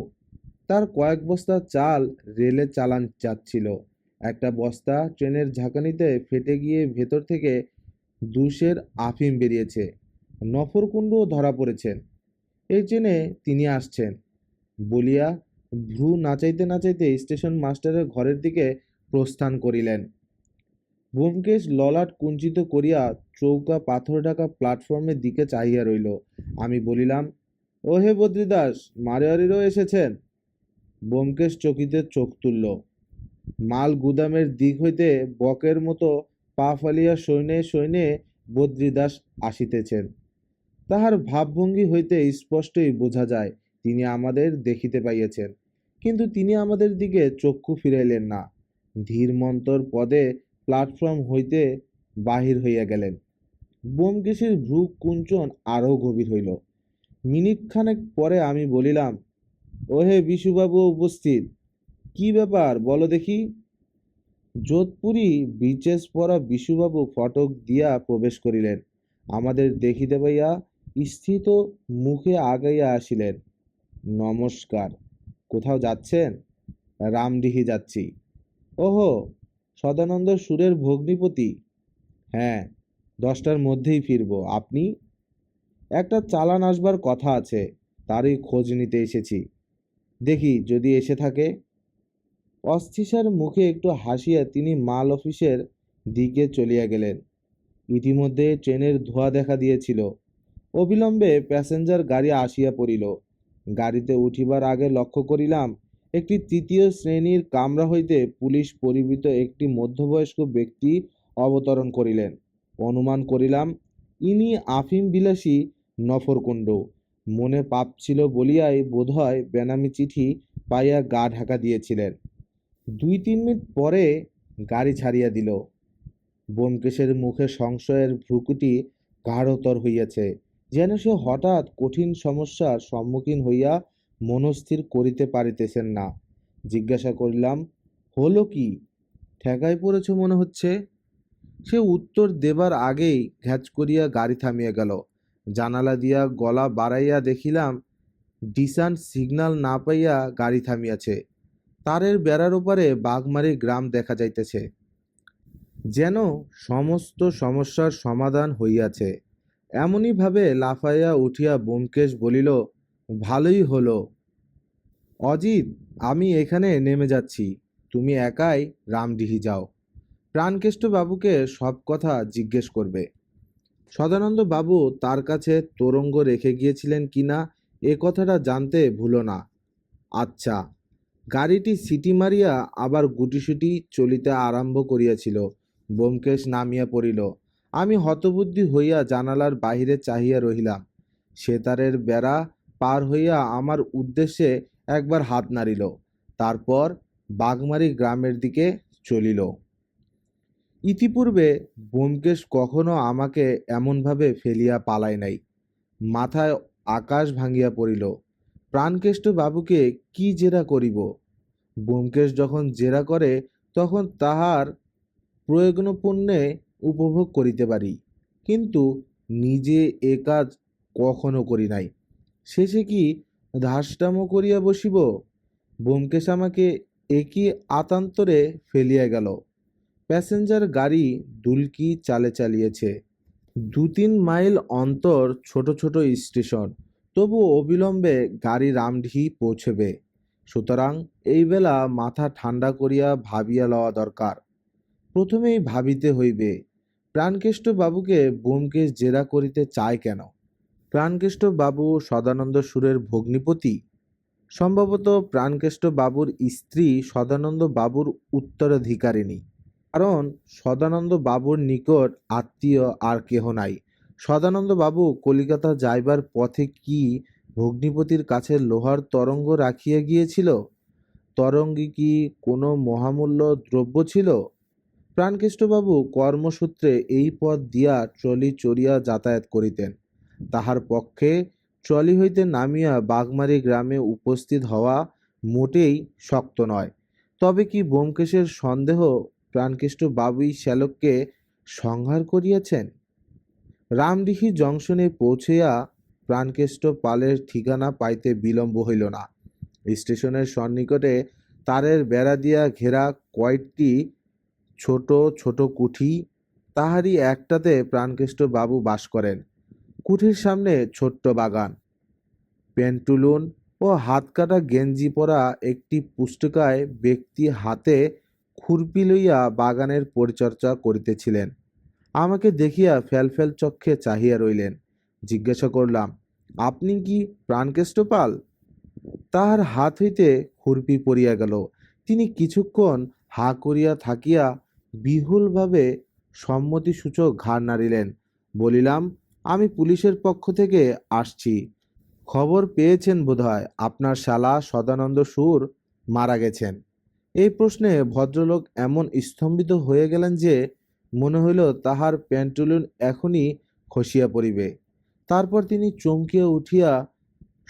তার কয়েক বস্তা চাল রেলে চালান যাচ্ছিল। একটা বস্তা ট্রেনের ঝাঁকানিতে ফেটে গিয়ে ভেতর থেকে 2 সের আফিম বেরিয়েছে। নফর কুণ্ডুও ধরা পড়েছেন। এই ট্রেনে তিনি আসছেন। বলিয়া ভ্রু নাচাইতে নাচাইতে স্টেশন মাস্টারের ঘরের দিকে প্রস্থান করিলেন। ব্যোমকেশ ললাট কুঞ্চিত করিয়া চৌকা পাথর ঢাকা প্ল্যাটফর্মের দিকে চাহিয়া রইল। আমি বলিলাম, ও হে বদ্রীদাস, মারোয়ারিরও এসেছেন? ব্যোমকেশ চকিতে চোখ তুলল। মাল গুদামের দিক হইতে বকের মতো পা ফালিয়া সৈন্যে সৈন্যে বদ্রীদাস আসিতেছেন। তাহার ভাবভঙ্গি হইতে স্পষ্টই বোঝা যায় তিনি আমাদের দেখিতে পাইয়াছেন, কিন্তু তিনি আমাদের দিকে চক্ষু ফিরাইলেন না। ধীরমন্তর পদে প্ল্যাটফর্ম হইতে বাহির হইয়া গেলেন। ব্যোমকেশের ভ্রু কুঞ্চন আরও গভীর হইল। মিনিট খানেক পরে আমি বলিলাম, ওহে বিশুবাবু উপস্থিত। কি ব্যাপার বলো দেখি? যোধপুরী ব্রিচেস পরা বিশুবাবু ফটক দিয়া প্রবেশ করিলেন। আমাদের দেখিতে পাইয়া স্থিত মুখে আগাইয়া আসিলেন। নমস্কার। কোথাও যাচ্ছেন? রামডিহি যাচ্ছি। ওহো, সদানন্দ সুরের ভগ্নিপতি? হ্যাঁ, 10টার মধ্যেই ফিরব। আপনি? একটা চালান আসবার কথা আছে, তারই খোঁজ নিতে এসেছি। দেখি যদি এসে থাকে। অস্থিসার মুখে একটু হাসিয়া তিনি মাল অফিসের দিকে চলিয়া গেলেন। ইতিমধ্যে ট্রেনের ধোঁয়া দেখা দিয়েছিল। অবিলম্বে প্যাসেঞ্জার গাড়ি আসিয়া পড়িল। গাড়িতে উঠিবার আগে লক্ষ্য করিলাম একটি 3য় শ্রেণীর কামরা হইতে পুলিশ পরিবৃত একটি মধ্যবয়স্ক ব্যক্তি অবতরণ করিলেন। অনুমান করিলাম ইনি আফিম বিলাসী নফর কুণ্ডু। মনে পাপ ছিল বলিয়াই বোধহয় বেনামি চিঠি পাইয়া গা ঢাকা দিয়েছিলেন। 2-3 মিনিট পরে গাড়ি ছাড়িয়া দিল। ব্যোমকেশের মুখে সংশয়ের ভ্রুকুটি গাঢ়তর হইয়াছে, যেন সে হঠাৎ কঠিন সমস্যার সম্মুখীন হইয়া মনস্থির করিতে পারিতেছেন না। জিজ্ঞাসা করিলাম, হলো কি? ঠেকায় পড়েছ মনে হচ্ছে। সে উত্তর দেবার আগেই ঘ্যাচ করিয়া গাড়ি থামিয়া গেল। জানালা দিয়া গলা বাড়াইয়া দেখিলাম, ডিসান্ট সিগন্যাল না পাইয়া গাড়ি থামিয়াছে। তারের বেড়ার ওপারে বাঘমারি গ্রাম দেখা যাইতেছে। যেন সমস্ত সমস্যার সমাধান হইয়াছে। এমনি ভাবে লাফাইয়া উঠিয়া ব্যোমকেশ বলিল, ভালোই হলো অজিত, আমি এখানে নেমে যাচ্ছি, তুমি একাই রামডিহি যাও। প্রাণকেষ্ট বাবুকে সব কথা জিজ্ঞেস করবে। সদানন্দ বাবু তার কাছে তোরঙ্গ রেখে গিয়েছিলেন কিনা এ কথাটা জানতে ভুলো না। আচ্ছা। গাড়িটি সিটি মারিয়া আবার গুটিসুটি চলিতে আরম্ভ করিয়াছিল। ব্যোমকেশ নামিয়া পড়িল। আমি হতবুদ্ধি হইয়া জানালার বাহিরে চাহিয়া রহিলাম। সেতারের বেড়া পার হইয়া আমার উদ্দেশ্যে একবার হাত নাড়িল, তারপর বাঘমারি গ্রামের দিকে চলিল। ইতিপূর্বে ব্যোমকেশ কখনো আমাকে এমনভাবে ফেলিয়া পালায় নাই। মাথায় আকাশ ভাঙিয়া পড়িল। প্রাণকেষ্ট বাবুকে কি জেরা করিব? ব্যোমকেশ যখন জেরা করে তখন তাহার প্রয়োজনপূর্ণে উপভোগ করিতে পারি, কিন্তু নিজে এ কাজ কখনো করি নাই। শেষে কি ধাষ্টামো করিয়া বসিব? ব্যোমকেশ আমাকে একই আতান্তরে ফেলিয়া গেল। প্যাসেঞ্জার গাড়ি দুলকি চালে চালিয়েছে। 2-3 মাইল অন্তর ছোট ছোট স্টেশন, তবু অবিলম্বে গাড়ি রামডিহি পৌঁছবে। সুতরাং এই বেলা মাথা ঠান্ডা করিয়া ভাবিয়া লওয়া দরকার। প্রথমেই ভাবিতে হইবে, প্রাণকেষ্ট বাবুকে ব্যোমকেশ জেরা করিতে চায় কেন? প্রাণকেষ্ট বাবু সদানন্দ সুরের ভগ্নিপতি। সম্ভবত প্রাণকেষ্ট বাবুর স্ত্রী সদানন্দ বাবুর উত্তরাধিকারিণী, কারণ সদানন্দ বাবুর নিকট আত্মীয় আর কেহ নাই। সদানন্দ বাবু কলিকাতা যাইবার পথে কি ভগ্নিপতির কাছে লোহার তরঙ্গ রাখিয়া গিয়েছিল? তরঙ্গে কি কোনো মহামূল্য দ্রব্য ছিল? প্রাণকেষ্টবাবু কর্মসূত্রে এই পথ দিয়া ট্রলি চড়িয়া যাতায়াত করিতেন। তাহার পক্ষে ট্রলি হইতে নামিয়া বাঘমারি গ্রামে উপস্থিত হওয়া মোটেই শক্ত নয়। তবে কি ব্যোমকেশের সন্দেহ প্রাণকেষ্ট বাবুই শ্যালককে সংহার করিয়াছেন? রামডিহি জংশনে পৌঁছিয়া প্রাণকেষ্ট পালের ঠিকানা পাইতে বিলম্ব হইল না। স্টেশনের সন্নিকটে তারের বেড়া দিয়া ঘেরা কয়েকটি ছোট ছোট কুঠি, তাহারই একটাতে প্রাণকেষ্ট বাবু বাস করেন। কুঠির সামনে ছোট্ট বাগান। পেন্টুলুন ও হাতকাটা গেঞ্জি পরা একটি পুষ্টকায় ব্যক্তি হাতে খুরপি লইয়া বাগানের পরিচর্যা করিতেছিলেন। আমাকে দেখিয়া ফ্যালফ্যাল চক্ষে চাহিয়া রইলেন। জিজ্ঞাসা করলাম, আপনি কি প্রাণকেষ্ট পাল? তাহার হাত হইতে খুরপি পড়িয়া গেল। তিনি কিছুক্ষণ হা করিয়া থাকিয়া বিহুলভাবে সম্মতিসূচক ঘাড় নাড়িলেন। বলিলাম, আমি পুলিশের পক্ষ থেকে আসছি। খবর পেয়েছেন বোধহয় আপনার শালা সদানন্দ সুর মারা গেছেন। এই প্রশ্নে ভদ্রলোক এমন স্তম্ভিত হয়ে গেলেন যে মনে হইল তাহার প্যান্টুলুন এখনই খসিয়া পড়িবে। তারপর তিনি চমকিয়া উঠিয়া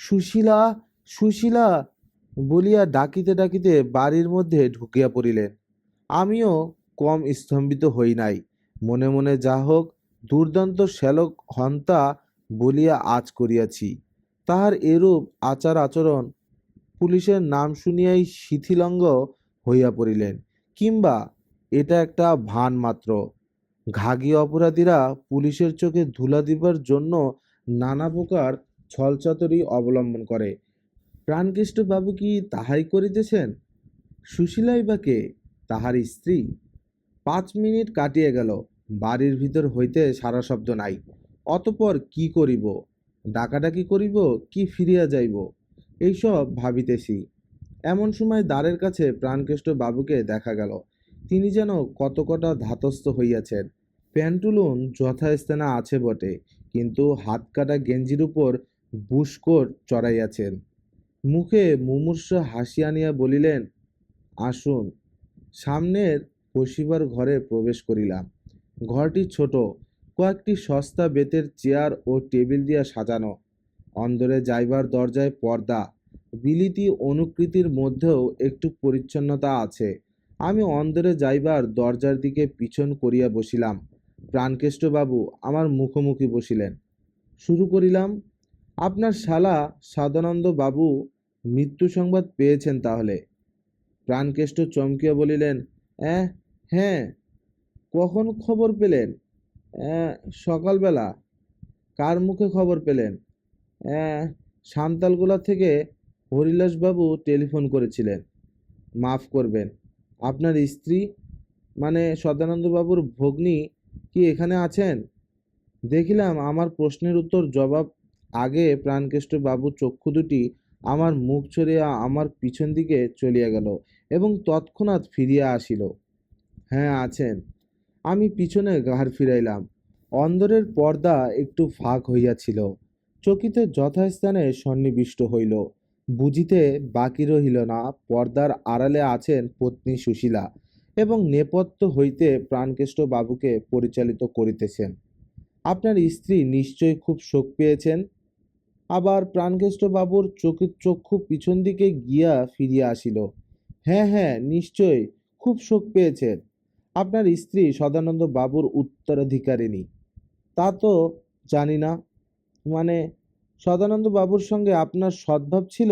সুশীলা সুশীলা বলিয়া ডাকিতে ডাকিতে বাড়ির মধ্যে ঢুকিয়া পড়িলেন। আমিও কম স্তম্ভিত হই নাই। মনে মনে যা হোক দুর্দান্ত শ্যালক হন্তা বলিয়া আজ করিয়াছি। তাহার এরূপ আচার আচরণ পুলিশের নাম শুনিয়াই শিথিলঙ্গ হইয়া পড়িলেন, কিংবা এটা একটা ভান মাত্র। ঘাগি অপরাধীরা পুলিশের চোখে ধুলা দিবার জন্য নানা প্রকার ছলচাতুরি অবলম্বন করে। প্রাণকেষ্ট বাবু কি তাহাই করিতেছেন? সুশীলাই বা কে? তাহার স্ত্রী। 5 মিনিট কাটিয়া গেল, বাড়ির ভিতর হইতে সারা শব্দ নাই। অতঃপর কি করিব? ডাকাডাকি করিব কি ফিরিয়া যাইব, এইসব ভাবিতেছি। এমন সময় দ্বারের কাছে প্রাণকেষ্ট বাবুকে দেখা গেল। তিনি যেন কতকটা ধাতস্থ হইয়াছেন। প্যান্টুলুন যথাস্থানে আছে বটে, কিন্তু হাত কাটা গেঞ্জির উপর বুশকোট চড়াইয়াছেন। মুখে মুমূর্ষ হাসি আনিয়া বলিলেন, আসুন। সামনের বসিবার ঘরে প্রবেশ করিলাম। ঘরটি ছোট, কয়েকটি সস্তা বেতের চেয়ার ও টেবিল দিয়া সাজানো। অন্দরে যাইবার দরজায় পর্দা, বিলিতি অনুকৃতির মধ্যেও একটু পরিচ্ছন্নতা আছে। আমি অন্দরে যাইবার দরজার দিকে পিছন করিয়া বসিলাম। প্রাণকেষ্টবাবু আমার মুখোমুখি বসিলেন। শুরু করিলাম, আপনার শালা সদানন্দ বাবু মৃত্যু সংবাদ পেয়েছেন তাহলে? প্রাণকেষ্ট চমকিয়া বলিলেন, হ্যাঁ। কখন খবর পেলেন? "অ্যাঁ, সকালবেলা। কার মুখে খবর পেলেন?" সান্তালগোলা থেকে হরিলাসবাবু টেলিফোন করেছিলেন। মাফ করবেন, আপনার স্ত্রী, মানে সদানন্দবাবুর ভগ্নী কি এখানে আছেন? দেখিলাম আমার প্রশ্নের উত্তর জবাব আগে প্রাণকেষ্ট বাবুর চক্ষু দুটি আমার মুখ ছড়িয়া আমার পিছন দিকে চলিয়া গেল এবং তৎক্ষণাৎ ফিরিয়া আসিল। হ্যাঁ, আছেন। আমি পিছনে ঘাড় ফিরাইলাম। অন্দরের পর্দা একটু ফাঁক হইয়াছিল। চকিতে যথাস্থানে সন্নিবিষ্ট হইল। বুঝিতে বাকি রহিল না পর্দার আড়ালে আছেন পত্নী সুশীলা এবং নেপথ্য হইতে প্রাণকেষ্ট বাবুকে পরিচালিত করিতেছেন। আপনার স্ত্রী নিশ্চয়ই খুব শোক পেয়েছেন। আবার প্রাণকেষ্ট বাবুর চক্ষু পিছন দিকে গিয়া ফিরিয়া আসিল। হ্যাঁ, নিশ্চয়ই খুব শোক পেয়েছেন। আপনার স্ত্রী সদানন্দ বাবুর উত্তরাধিকারিণী। তা তো জানি না, মানে সদানন্দ বাবুর সঙ্গে আপনার সদ্ভাব ছিল?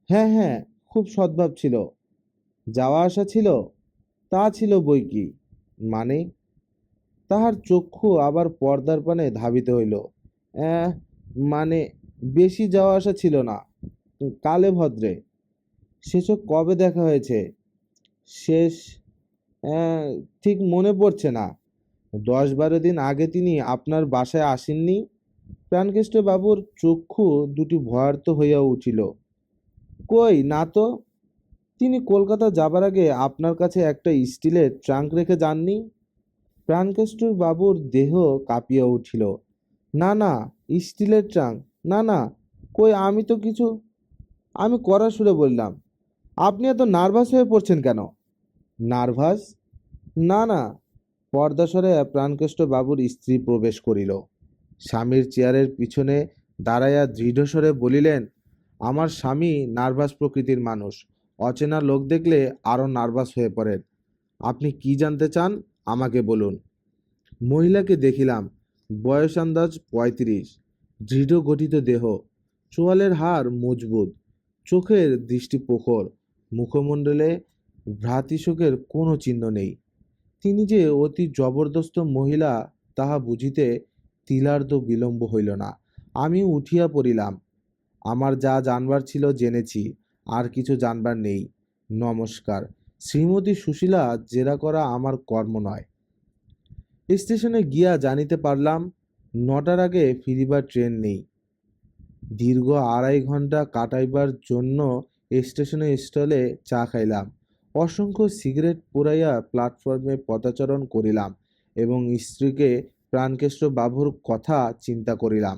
হ্যাঁ, খুব সদ্ভাব ছিল। যাওয়া আসা ছিল? তা ছিল বই কি। মানে? তাহার চক্ষু আবার পর্দার পানে ধাবিত হইল। "অ্যাঁ, মানে বেশি যাওয়া আসা ছিল না, কালে ভদ্রে। সেসব কবে দেখা হয়েছে? শেষ অ্যাঁ, ঠিক মনে পড়ছে না। 10-12 দিন আগে তিনি আপনার বাসায় আসেননি?" প্রাণকেষ্ট বাবুর চক্ষু দুটি ভয়ার্ত হইয়া উঠিল। কই না তো। তিনি কলকাতা যাবার আগে আপনার কাছে একটা স্টিলের ট্রাঙ্ক রেখে যাননি? প্রাণকেষ্ট বাবুর দেহ কাঁপিয়া উঠিল। না, স্টিলের ট্রাঙ্ক, না। কই, আমি তো কিছু। আমি কড়া সুরে বললাম, আপনি এত নার্ভাস হয়ে পড়ছেন কেন? নার্ভাস? না। পর্দাসরে প্রাণকেষ্ট বাবুর স্ত্রী প্রবেশ করিল। স্বামীর চেয়ারের পিছনে দাঁড়াইয়া দৃঢ়স্বরে বলিলেন, আমার স্বামী নার্ভাস প্রকৃতির মানুষ। অচেনা লোক দেখলে আরও নার্ভাস হয়ে পড়েন। আপনি কি জানতে চান আমাকে বলুন। মহিলাকে দেখিলাম। বয়স আন্দাজ 35। দৃঢ় গঠিত দেহ, চোয়ালের হাড় মজবুত, চোখের দৃষ্টি প্রখর, মুখমণ্ডলে ভ্রাতিশোকের কোনো চিহ্ন নেই। তিনি যে অতি জবরদস্ত মহিলা তাহা বুঝিতে তিলার্ধ বিলম্ব হইল না। আমি উঠিয়া পড়িলাম। আমার যা জানবার ছিল জেনেছি, আর কিছু জানবার নেই। নমস্কার। শ্রীমতী সুশীলা জেরা করা আমার কর্ম নয়। স্টেশনে গিয়া জানিতে পারলাম 9টার আগে ফিরিবার ট্রেন নেই। দীর্ঘ 2.5 ঘন্টা কাটাইবার জন্য স্টেশনে স্টলে চা খাইলাম, অসংখ্য সিগারেট পুড়াইয়া প্ল্যাটফর্মে পদাচরণ করিলাম এবং স্ত্রীকে প্রাণকেষ্ট বাবুর কথা চিন্তা করিলাম।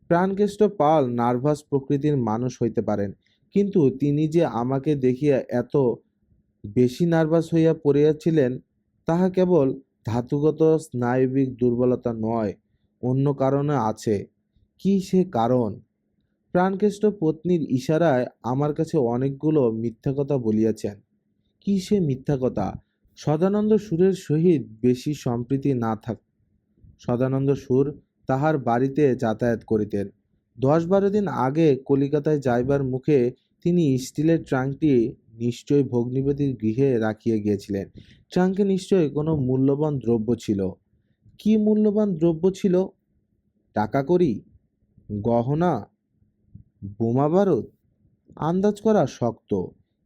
প্রাণকেষ্ট পাল নার্ভাস প্রকৃতির মানুষ হইতে পারেন, কিন্তু তিনি যে আমাকে দেখিয়া এত বেশি নার্ভাস হইয়া পড়িয়াছিলেন তাহা কেবল ধাতুগত স্নায়বিক দুর্বলতা নয়, অন্য কারণে আছে। কি সে কারণ? প্রাণকেষ্ট পত্নীর ইশারায় আমার কাছে অনেকগুলো মিথ্যা কথা বলিয়াছেন। কি সে মিথ্যা কথা? সদানন্দ সুরের সহিত বেশি সম্প্রীতি না থাক। সদানন্দ সুর তাহার বাড়িতে যাতায়াত করিতেন। 10-12 দিন আগে কলিকাতায় যাইবার মুখে তিনি স্টিলের ট্রাঙ্কটি নিশ্চয়ই ভগ্নীপতির গৃহে রাখিয়া গিয়েছিলেন। ট্রাঙ্কে নিশ্চয়ই কোনো মূল্যবান দ্রব্য ছিল। কি মূল্যবান দ্রব্য ছিল? টাকা কড়ি, গহনা, বোমা বারুদ? আন্দাজ করা শক্ত,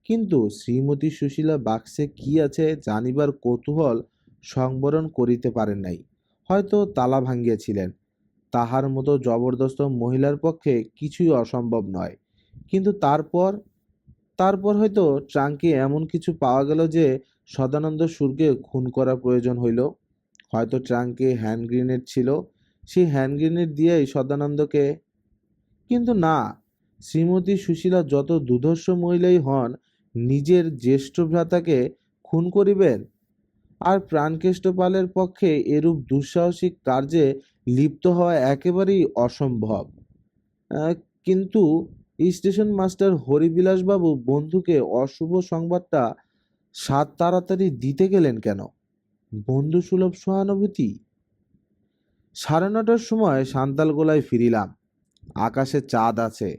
কিন্তু শ্রীমতী সুশীলা বাক্সে কি আছে জানিবার কৌতূহল সংবরণ করিতে পারেন নাই। হয়তো তালা ভাঙিয়াছিলেন। তাহার মতো জবরদস্ত মহিলার পক্ষে কিছুই অসম্ভব নয়। কিন্তু তারপর হয়তো ট্রাঙ্কে এমন কিছু পাওয়া গেল যে সদানন্দ সুরকে খুন করা প্রয়োজন হইল। হয়তো ট্রাঙ্কে হ্যান্ড গ্রেনেড ছিল। সেই হ্যান্ড গ্রেনেড দিয়েই সদানন্দকে। কিন্তু না, শ্রীমতী সুশীলা যত দুর্ধর্ষ মহিলাই হন, নিজের জ্যেষ্ঠ ভ্রাতাকে খুন করিবেন? আর প্রাণকেষ্টপালের পক্ষে এরূপ দুঃসাহসিক কার্যে লিপ্ত হওয়া একেবারেই অসম্ভব। আহ, কিন্তু স্টেশন মাস্টার হরিবিলাসবাবু বন্ধুকে অশুভ সংবাদটা সাত তাড়াতাড়ি দিতে গেলেন কেন? বন্ধু সুলভ সহানুভূতি। 9:30টার সময় সান্তালগোলায় ফিরিলাম। আকাশে চাঁদ আছে,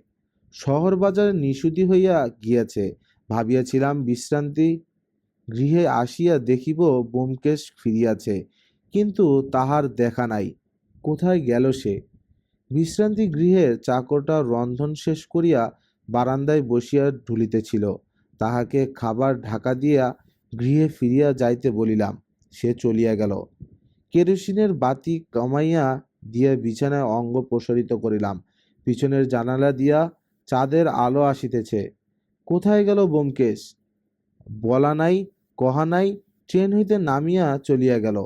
শহর বাজার নিশুতি হইয়া গিয়াছে। ভাবিয়াছিলাম বিশ্রান্তি গৃহে আসিয়া দেখিব ব্যোমকেশ ফিরিয়াছে, কিন্তু তাহার দেখা নাই। কোথায় গেল সে? বিশ্রান্তি গৃহের চাকরটা রন্ধন শেষ করিয়া বারান্দায় বসিয়া ঢুলিতেছিল। তাহাকে খাবার ঢাকা দিয়া গৃহে ফিরিয়া যাইতে বলিলাম, সে চলিয়া গেল। কেরোসিনের বাতি কমাইয়া দিয়া বিছানায় অঙ্গ প্রসারিত করিলাম। পিছনের জানালা দিয়া চাঁদের আলো আসিতেছে। কোথায় গেল ব্যোমকেশ? বলা নাই, কহা নাই, ট্রেন হইতে নামিয়া চলিয়া গেল।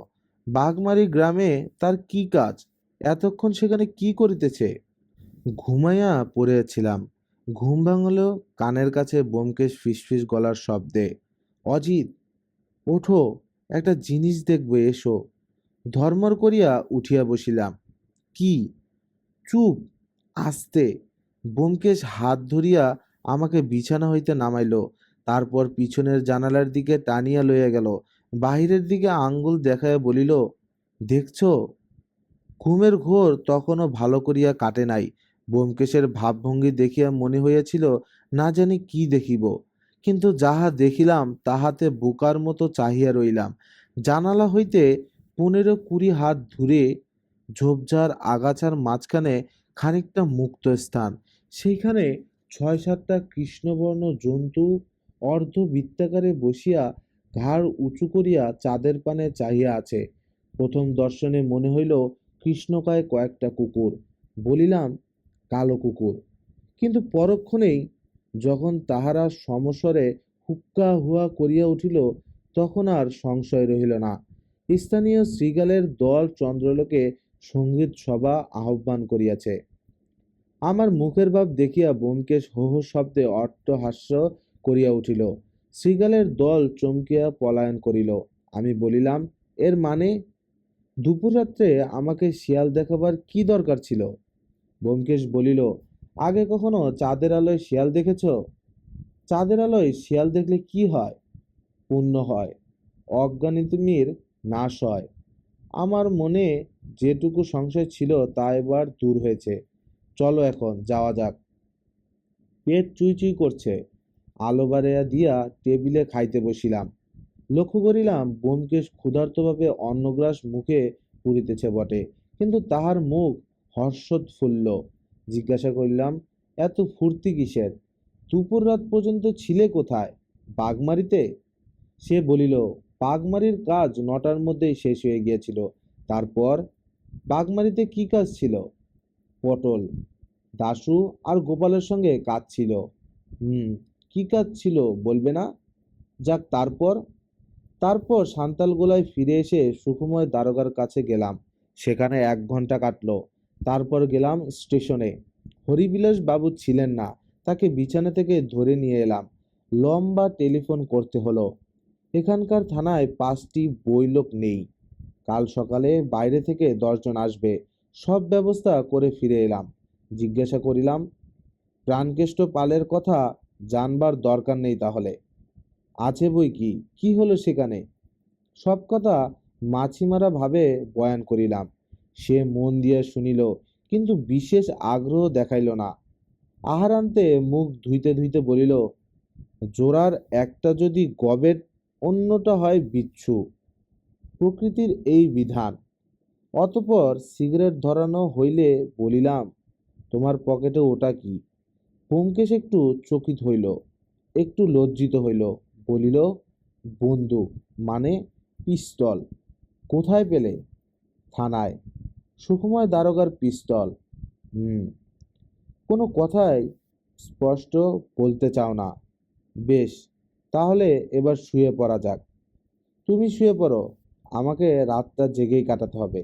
বাঘমারি গ্রামে তার কি কাজ? এতক্ষণ সেখানে কি করিতেছে? ঘুমাইয়া পড়িয়াছিলাম। ঘুম ভাঙল কানের কাছে ব্যোমকেশ ফিসফিস গলার শব্দে। অজিত, ওঠো, একটা জিনিস দেখবে, এসো। ধর্মর করিয়া উঠিয়া বসিলাম। কি? চুপ, আস্তে। ব্যোমকেশ হাত ধরিয়া আমাকে বিছানা হইতে নামাইল, তারপর পিছনের জানালার দিকে টানিয়া লইয়া গেল। বাহিরের দিকে আঙ্গুল দেখাইয়া বলিল, দেখছ? ঘুমের ঘোর তখনও ভালো করিয়া কাটে নাই। ব্যোমকেশের ভাবভঙ্গি দেখিয়া মনে হইয়াছিল না জানি কি দেখিব, কিন্তু যাহা দেখিলাম তাহাতে বোকার মতো চাহিয়া রইলাম। জানালা হইতে 15-20 হাত দূরে ঝোপঝাড় আগাছার মাঝখানে খানিকটা মুক্ত স্থান। সেইখানে 6-7টা কৃষ্ণবর্ণ জন্তু অর্ধবৃত্তাকারে বসিয়া ঘাড় উঁচু করিয়া চাঁদের পানে চাহিয়া আছে। প্রথম দর্শনে মনে হইল কৃষ্ণকায় কয়েকটা কুকুর। বলিলাম, কালো কুকুর। কিন্তু পরক্ষণেই যখন তাহারা সমস্বরে হুক্কা হুয়া করিয়া উঠিল, তখন আর সংশয় রহিল না। স্থানীয় শৃগালের দল চন্দ্রলোকে সঙ্গীত সভা আহ্বান করিয়াছে। আমার মুখের ভাব দেখিয়া ব্যোমকেশ হো হো শব্দে অট্টহাস্য করিয়া উঠিল। শৃগালের দল চমকিয়া পলায়ন করিল। আমি বলিলাম, এর মানে? দুপুর রাত্রে আমাকে শিয়াল দেখাবার কি দরকার ছিল? ব্যোমকেশ বলিল, আগে কখনো চাঁদের আলোয় শিয়াল দেখেছ? চাঁদের আলোয় শিয়াল দেখলে কি হয়? পুণ্য হয়, অজ্ঞানিতিমির নাশ হয়। আমার মনে যেটুকু সংশয় ছিল তা এবার দূর হয়েছে। চলো এখন যাওয়া যাক। পেট চুই চুই করছে। আলো বাড়াইয়া দিয়া টেবিলে খাইতে বসিলাম। লক্ষ্য করিলাম ব্যোমকেশ ক্ষুধার্তভাবে অন্নগ্রাস মুখে পুরিতেছে বটে, কিন্তু তাহার মুখ হর্ষোৎফুল্ল। জিজ্ঞাসা করিলাম, এত ফুর্তি কিসের? দুপুর রাত পর্যন্ত ছিলে কোথায়? বাঘমারিতে? সে বলিল, বাঘমারির কাজ 9টার মধ্যেই শেষ হয়ে গিয়েছিল। তারপর? বাঘমারিতে কি কাজ ছিল? পটল, দাশু আর গোপালের সঙ্গে কাজ ছিল। কি কাজ ছিল বলবে না? যাক, তারপর? তারপর সান্তালগোলায় ফিরে এসে সুখময় দারোগার কাছে গেলাম। সেখানে 1 ঘন্টা কাটলো। তারপর গেলাম স্টেশনে। হরিবিলাস বাবু ছিলেন না। তাকে বিছানা থেকে ধরে নিয়ে এলাম। লম্বা টেলিফোন করতে হলো। এখানকার থানায় 5টি বইলোক নেই। কাল সকালে বাইরে থেকে 10 জন আসবে। সব ব্যবস্থা করে ফিরে এলাম। জিজ্ঞাসা করিলাম, প্রাণকেষ্ট পালের কথা জানবার দরকার নেই তাহলে? আছে বই কি, কি হলো সেখানে? সব কথা মাছিমারা ভাবে বয়ান করিলাম। সে মন দিয়া শুনিল, কিন্তু বিশেষ আগ্রহ দেখাইল না। আহারান্তে মুখ ধুইতে ধুইতে বলিল, জোড়ার একটা যদি গবেট, অন্যটা হয় বিচ্ছু। প্রকৃতির এই বিধান। অতঃপর সিগারেট ধরানো হইলে বলিলাম, তোমার পকেটে ওটা কি? ব্যোমকেশ একটু চকিত হইল, একটু লজ্জিত হইল। বলিল, বন্দুক, মানে পিস্তল। কোথায় পেলে? থানায়। সুখময় দারোগার পিস্তল। হুম। কোনো কথাই স্পষ্ট বলতে চাও না? বেশ, তাহলে এবার শুয়ে পড়া যাক। তুমি শুয়ে পড়ো, আমাকে রাতটা জেগেই কাটাতে হবে।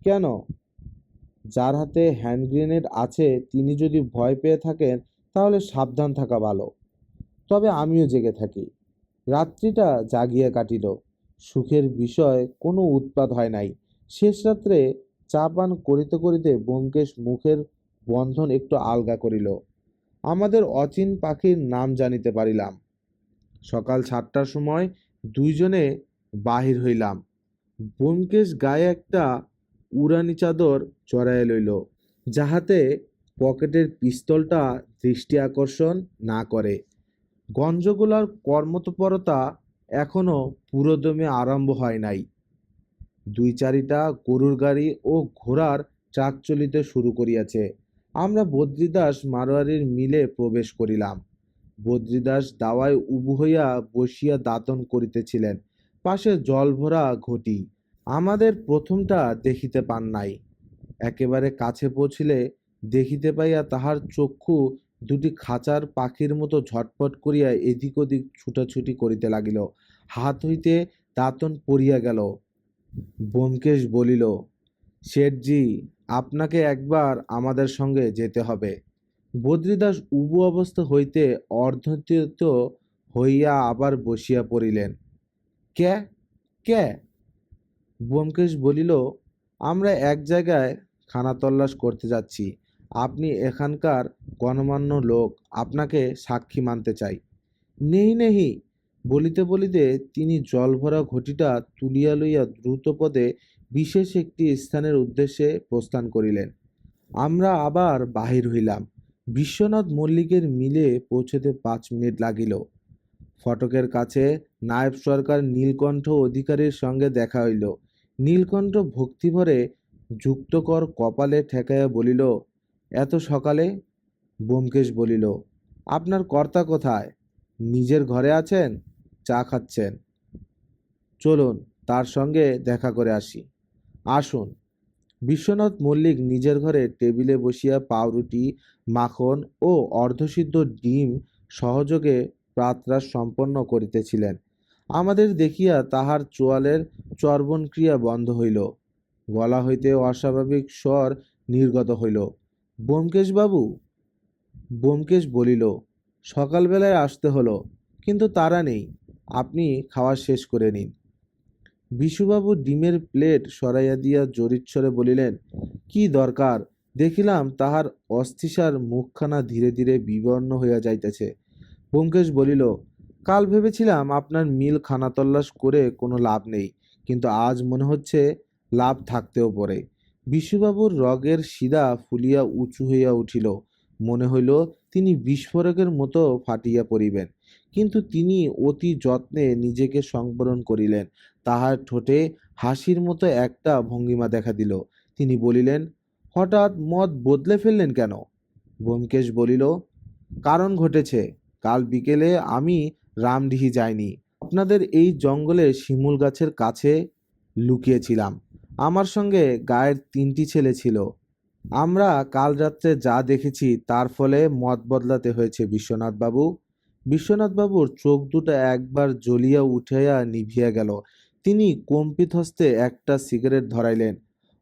কেন? যার হাতে হ্যান্ড গ্রেনেড আছে তিনি যদি ভয় পেয়ে থাকেন তাহলে সাবধান থাকা ভালো। তবে আমিও জেগে থাকি। রাত্রিটা জাগিয়া কাটিল। সুখের বিষয় কোনো উৎপাত হয় নাই। শেষ রাত্রে চা পান করিতে করিতে ব্যোমকেশ মুখের বন্ধন একটু আলগা করিল। আমাদের অচিন পাখির নাম জানিতে পারিলাম। সকাল 7টার সময় দুইজনে বাহির হইলাম। ব্যোমকেশ গায়ে একটা উড়ানি চাদর চড়াইয়া লইল, যাহাতে পকেটের পিস্তলটা দৃষ্টি আকর্ষণ না করে। গঞ্জগোলার কর্মতৎপরতা এখনো পুরোদমে আরম্ভ হয় নাই। দুই চারিটা গরুর গাড়ি ও ঘোড়ার ট্রাক চলিতে শুরু করিয়াছে। আমরা বদ্রীদাস মারোয়ারির মিলে প্রবেশ করিলাম। বদ্রীদাস দাওয়ায় উবু হইয়া বসিয়া দাঁতন করিতেছিলেন, পাশে জল ভরা ঘটি। আমাদের প্রথমটা দেখিতে পান নাই। একেবারে কাছে পৌঁছিলে দেখিতে পাইয়া তাহার চক্ষু দুটি খাঁচার পাখির মতো ঝটপট করিয়া এদিক ওদিক ছুটাছুটি করিতে লাগিল। হাত হইতে দাঁতন পড়িয়া গেল। ব্যোমকেশ বলিল, শেঠজি, আপনাকে একবার আমাদের সঙ্গে যেতে হবে। বদ্রীদাস উবু অবস্থা হইতে অর্ধচেত হইয়া আবার বসিয়া পড়িলেন। কে কে ব্যোমকেশ বলিল, আমরা এক জায়গায় খানাতল্লাশ করতে যাচ্ছি। আপনি এখানকার গণ্যমান্য লোক, আপনাকে সাক্ষী মানতে চাই। নেহি নেহি বলিতে বলিতে তিনি জলভরা ঘটিটা তুলিয়া লইয়া দ্রুতপদে বিশেষ একটি স্থানের উদ্দেশ্যে প্রস্থান করিলেন। আমরা আবার বাহির হইলাম। বিশ্বনাথ মল্লিকের মিলে পৌঁছতে 5 মিনিট লাগিল। ফটকের কাছে নায়েব সরকার নীলকণ্ঠ অধিকারীর সঙ্গে দেখা হইল। নীলকণ্ঠ ভক্তিভরে যুক্তকর কপালে ঠেকাইয়া বলিল, এত সকালে? ব্যোমকেশ বলিল, আপনার কর্তা কোথায়? নিজের ঘরে আছেন, চা খাচ্ছেন। চলুন তার সঙ্গে দেখা করে আসি। আসুন। বিশ্বনাথ মল্লিক নিজের ঘরে টেবিলে বসিয়া পাউরুটি, মাখন ও অর্ধসিদ্ধ ডিম সহযোগে প্রাতরাশ সম্পন্ন করিতেছিলেন। আমাদের দেখিয়া তাহার চোয়ালের চর্বণ ক্রিয়া বন্ধ হইল। গলা হইতে অস্বাভাবিক স্বর নির্গত হইল। ব্যোমকেশবাবু? ব্যোমকেশ বলিল, সকালবেলায় আসতে হলো, কিন্তু তাড়া নেই, আপনি খাওয়া শেষ করে নিন। বিশুবাবু ডিমের প্লেট সরাইয়া দিয়া জোরিচ্ছরে বলিলেন, কি দরকার? দেখিলাম তাহার অস্থিসার মুখখানা ধীরে ধীরে বিবর্ণ হইয়া যাইতেছে। ব্যোমকেশ বলিল, কাল ভেবেছিলাম আপনার মিল খানাতল্লাশ করে কোনো লাভ নেই, কিন্তু আজ মনে হচ্ছে লাভ থাকতেও পারে। বিশুবাবুর রগের শিরা ফুলিয়া উঁচু হইয়া উঠিল। মনে হইল তিনি বিস্ফোরকের মতো ফাটিয়া পড়িবেন, কিন্তু তিনি অতি যত্নে নিজেকে সংবরণ করিলেন। তাহার ঠোঁটে হাসির মতো একটা ভঙ্গিমা দেখা দিল। তিনি বলিলেন, হঠাৎ মত বদলে ফেললেন কেন? ব্যোমকেশ বলিল, কারণ ঘটেছে। কাল বিকেলে আমি রামডিহি যাইনি, আপনাদের এই জঙ্গলে শিমুল গাছের কাছে লুকিয়েছিলাম। আমার সঙ্গে গায়ের 3টি ছেলে ছিল। আমরা কাল রাত্রে যা দেখেছি তার ফলে মত বদলাতে হয়েছে বিশ্বনাথবাবু। বিশ্বনাথবাবুর চোখ দুটো একবার জ্বলিয়া উঠিয়া নিভিয়া গেল। তিনি কম্পিত হস্তে একটা সিগারেট ধরাইলেন।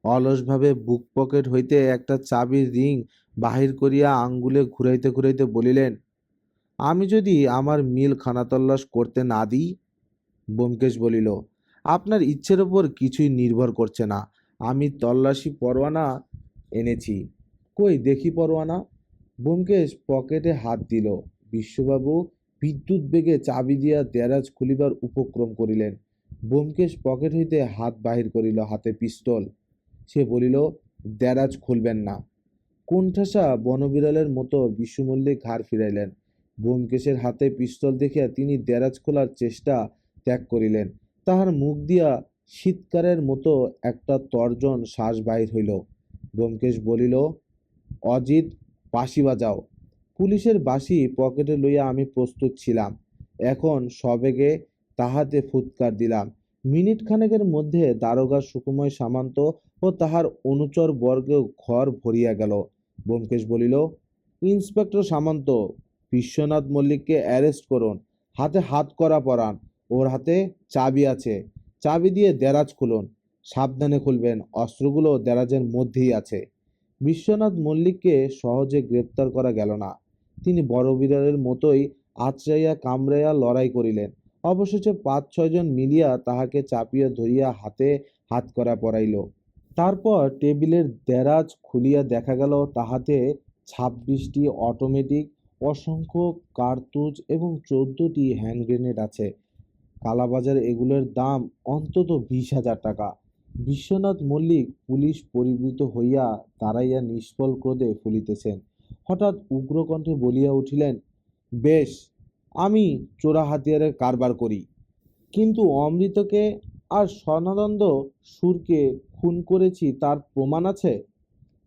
অলসভাবে বুক পকেট হইতে একটা চাবির রিং বাহির করিয়া আঙ্গুলে ঘুরাইতে ঘুরাইতে বলিলেন, আমি যদি আমার মিল খানাতল্লাশ করতে না দিই? ব্যোমকেশ বলিল, আপনার ইচ্ছের ওপর কিছুই নির্ভর করছে না। আমি তল্লাশি পরোয়ানা এনেছি। কই দেখি পরোয়ানা। ব্যোমকেশ পকেটে হাত দিল। বিশ্ববাবু বিদ্যুৎ বেগে চাবি দিয়া দেরাজ খুলিবার উপক্রম করিলেন। ব্যোমকেশ পকেট হইতে হাত বাহির করিল, হাতে পিস্তল। সে বলিল, দেরাজ খুলবেন না। কোণঠাসা বনবিড়ালের মতো বিশু মল্লিক ঘাড় ফিরাইলেন। ব্যোমকেশের হাতে পিস্তল দেখিয়া তিনি দেরাজ খোলার চেষ্টা ত্যাগ করিলেন। তাহার মুখ দিয়া শীতকারের মতো একটা তর্জন শ্বাস বাহির হইল। ব্যোমকেশ বলিল, অজিত, বাঁশি বাজাও। পুলিশের বাঁশি পকেটে লইয়া আমি প্রস্তুত ছিলাম। এখন সবেগে তাহাতে ফুৎকার দিলাম। মিনিট খানেকের মধ্যে দারোগা সুকুময় সামন্ত ও তাহার অনুচর বর্গ ঘর ভরিয়া গেল। ব্যোমকেশ বলিল, ইন্সপেক্টর সামন্ত, বিশ্বনাথ মল্লিককে অ্যারেস্ট করুন, হাতে হাত করা পরান, ওর হাতে চাবি আছে, চাবি দিয়ে দেরাজ খুলুন, সাবধানে খুলবেন, অস্ত্রগুলো দেরাজের মধ্যেই আছে। বিশ্বনাথ মল্লিককে সহজে গ্রেপ্তার করা গেল না। তিনি বড় বিড়ালের মতোই আঁচড়াইয়া কামড়াইয়া লড়াই করিলেন। অবশেষে ৫-৬ জন মিলিয়া তাহাকে চাপিয়া ধরিয়া হাতে হাতকড়া পরাইল। তারপর টেবিলের দেরাজ খুলিয়া দেখা গেল তাহাতে ২৬টি অটোমেটিক, অসংখ্য কার্তুজ এবং ১৪টি হ্যান্ড গ্রেনেড আছে। কালাবাজারে এগুলোর দাম অন্তত ২০,০০০ টাকা। বিশ্বনাথ মল্লিক পুলিশ পরিবৃত হইয়া দাঁড়াইয়া নিষ্ফল ক্রোধে ফুলিতেছেন। হঠাৎ উগ্রকণ্ঠে বলিয়া উঠিলেন, বেশ, আমি চোরা হাতিয়ারের কারবার করি, কিন্তু অমৃতকে আর স্বর্ণানন্দ সুরকে খুন করেছি তার প্রমাণ আছে?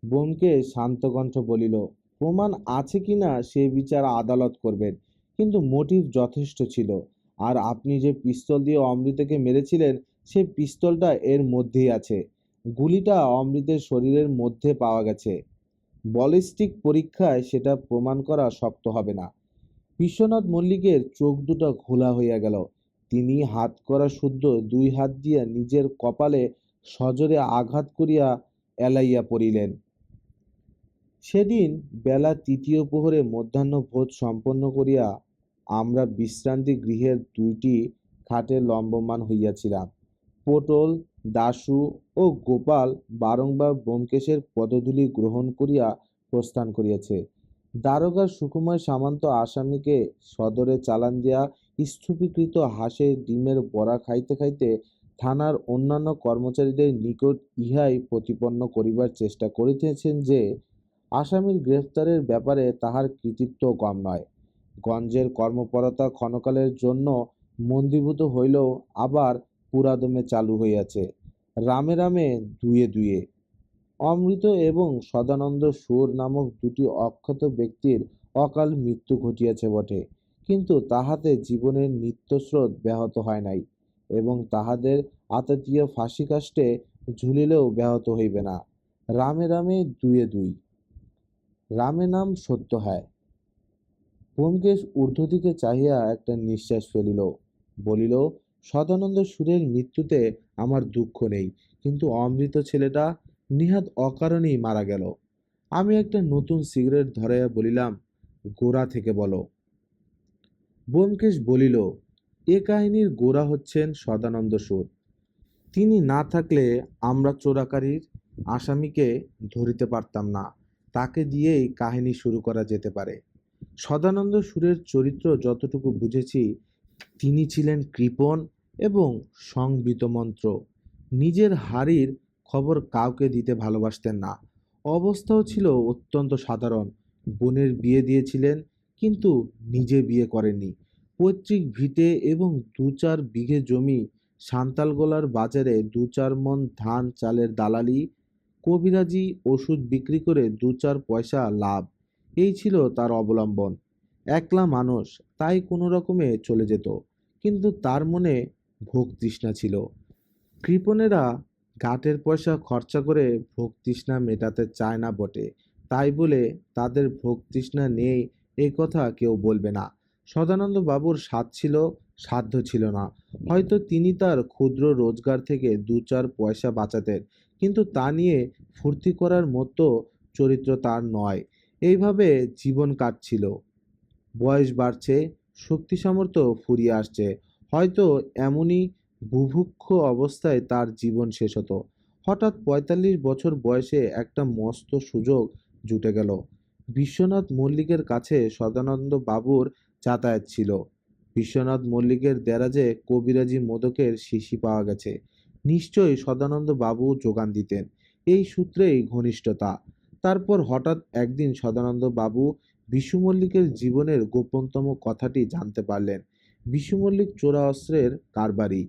ব্যোমকেশ শান্তকণ্ঠ বলিল, প্রমাণ আছে কিনা সে বিচার আদালত করবেন, কিন্তু মোটিভ যথেষ্ট ছিল। আর আপনি যে পিস্তল দিয়ে অমৃতকে মেরেছিলেন সে পিস্তলটা এর মধ্যেই আছে। গুলিটা অমৃতের শরীরের মধ্যে পাওয়া গেছে। ব্যালিস্টিক পরীক্ষায় সেটা প্রমাণ করা শক্ত হবে না। বিশ্বনাথ মল্লিকের চোখ দুটো ঘোলা হইয়া গেল। তিনি হাতকড়া শুদ্ধ ২ হাত দিয়া নিজের কপালে সজোরে আঘাত করিয়া এলাইয়া পড়িলেন। সেদিন বেলা ৩য় প্রহরে মধ্যাহ্নভোজ সম্পন্ন করিয়া আমরা বিশ্রান্তি গৃহের ২টি খাটে লম্বমান হইয়াছিলাম। পটল, দাশু ও গোপাল বারংবার ব্যোমকেশের পদধূলি গ্রহণ করিয়া প্রস্থান করিয়াছে। দারোগা সুকুমার সামন্ত আসামিকে সদরে চালান দিয়া স্থূপীকৃত হাঁসের ডিমের বড়া খাইতে খাইতে থানার অন্যান্য কর্মচারীদের নিকট ইহাই প্রতিপন্ন করিবার চেষ্টা করিতেছেন যে আসামির গ্রেফতারের ব্যাপারে তাহার কৃতিত্ব কম নয়। গঞ্জের কর্মপরতা ক্ষণকালের জন্য মন্দীভূত হইলেও আবার পুরাদমে চালু হইয়াছে, রামে রামে দুয়ে দুয়ে। অমৃত এবং সদানন্দ সুর নামক ২টি অক্ষত ব্যক্তির অকাল মৃত্যু ঘটিয়াছে বটে, কিন্তু তাহাতে জীবনের নিত্যস্রোত ব্যাহত হয় নাই, এবং তাহাদের আততীয় ফাঁসিকাষ্ঠে ঝুলিলেও ব্যাহত হইবে না। রামে রামে দুয়ে দুই, রামে নাম সত্য হয়। ব্যোমকেশ ঊর্ধ্বদিকে চাহিয়া একটা নিঃশ্বাস ফেলিল, বলিল, সদানন্দ সুরের মৃত্যুতে আমার দুঃখ নেই, কিন্তু অমৃত ছেলেটা নিহাত অকারণেই মারা গেল। আমি একটা নতুন সিগারেট ধরাইয়া বলিলাম, গোড়া থেকে বলো। ব্যোমকেশ বলিল, এ কাহিনীর গোড়া হচ্ছেন সদানন্দ সুর। তিনি না থাকলে আমরা চোরাকারীর আসামিকে ধরিতে পারতাম না। তাকে দিয়েই কাহিনী শুরু করা যেতে পারে। সদানন্দ সুরের চরিত্র যতটুকু বুঝেছি, তিনি ছিলেন কৃপণ এবং সংবৃতমন্ত্র। নিজের হাড়ির খবর কাউকে দিতে ভালোবাসতেন না। অবস্থাও ছিল অত্যন্ত সাধারণ। বোনের বিয়ে দিয়েছিলেন, কিন্তু নিজে বিয়ে করেননি। পৈতৃক ভিটে এবং ২-৪ বিঘে জমি, সান্তালগোলার বাজারে ২-৪ মণ ধান চালের দালালি, কবিরাজি ওষুধ বিক্রি করে ২-৪ পয়সা লাভ, এই ছিল তার অবলম্বন। একলা মানুষ, তাই কোনো রকমে চলে যেত, কিন্তু তার মনে ভোগ তৃষ্ণা ছিল। কৃপণেরা ঘাটের পয়সা খরচা করে ভোগ তৃষ্ণা মেটাতে চায় না বটে, তাই বলে তাদের ভোগ তৃষ্ণা নেই এই কথা কেউ বলবে না। সদানন্দ বাবুর স্বাদ ছিল, সাধ্য ছিল না। হয়তো তিনি তার ক্ষুদ্র রোজগার থেকে ২-৪ পয়সা বাঁচাতেন, কিন্তু তা নিয়ে ফুর্তি করার মতো চরিত্র তার নয়। এইভাবে জীবন কাটছিল। বয়স বাড়ছে, শক্তি সামর্থ্য ফুরিয়ে আসছে। হয়তো এমনই বুভুক্ষ অবস্থায় তার জীবন শেষ হতো। হঠাৎ ৪৫ বছর বয়সে একটা মস্ত সুযোগ জুটে গেল। বিশ্বনাথ মল্লিকের কাছে সদানন্দ বাবুর যাতায়াত ছিল। বিশ্বনাথ মল্লিকের দেরাজে কবিরাজি মোদকের শিশি পাওয়া গেছে। নিশ্চয়ই সদানন্দ বাবু যোগান দিতেন। এই সূত্রেই ঘনিষ্ঠতা। তারপর হঠাৎ একদিন সদানন্দ বাবু বিশু মল্লিকের জীবনের গোপনতম কথাটি জানতে পারলেন। বিশু মল্লিক চোরা অস্ত্রের কারবারি।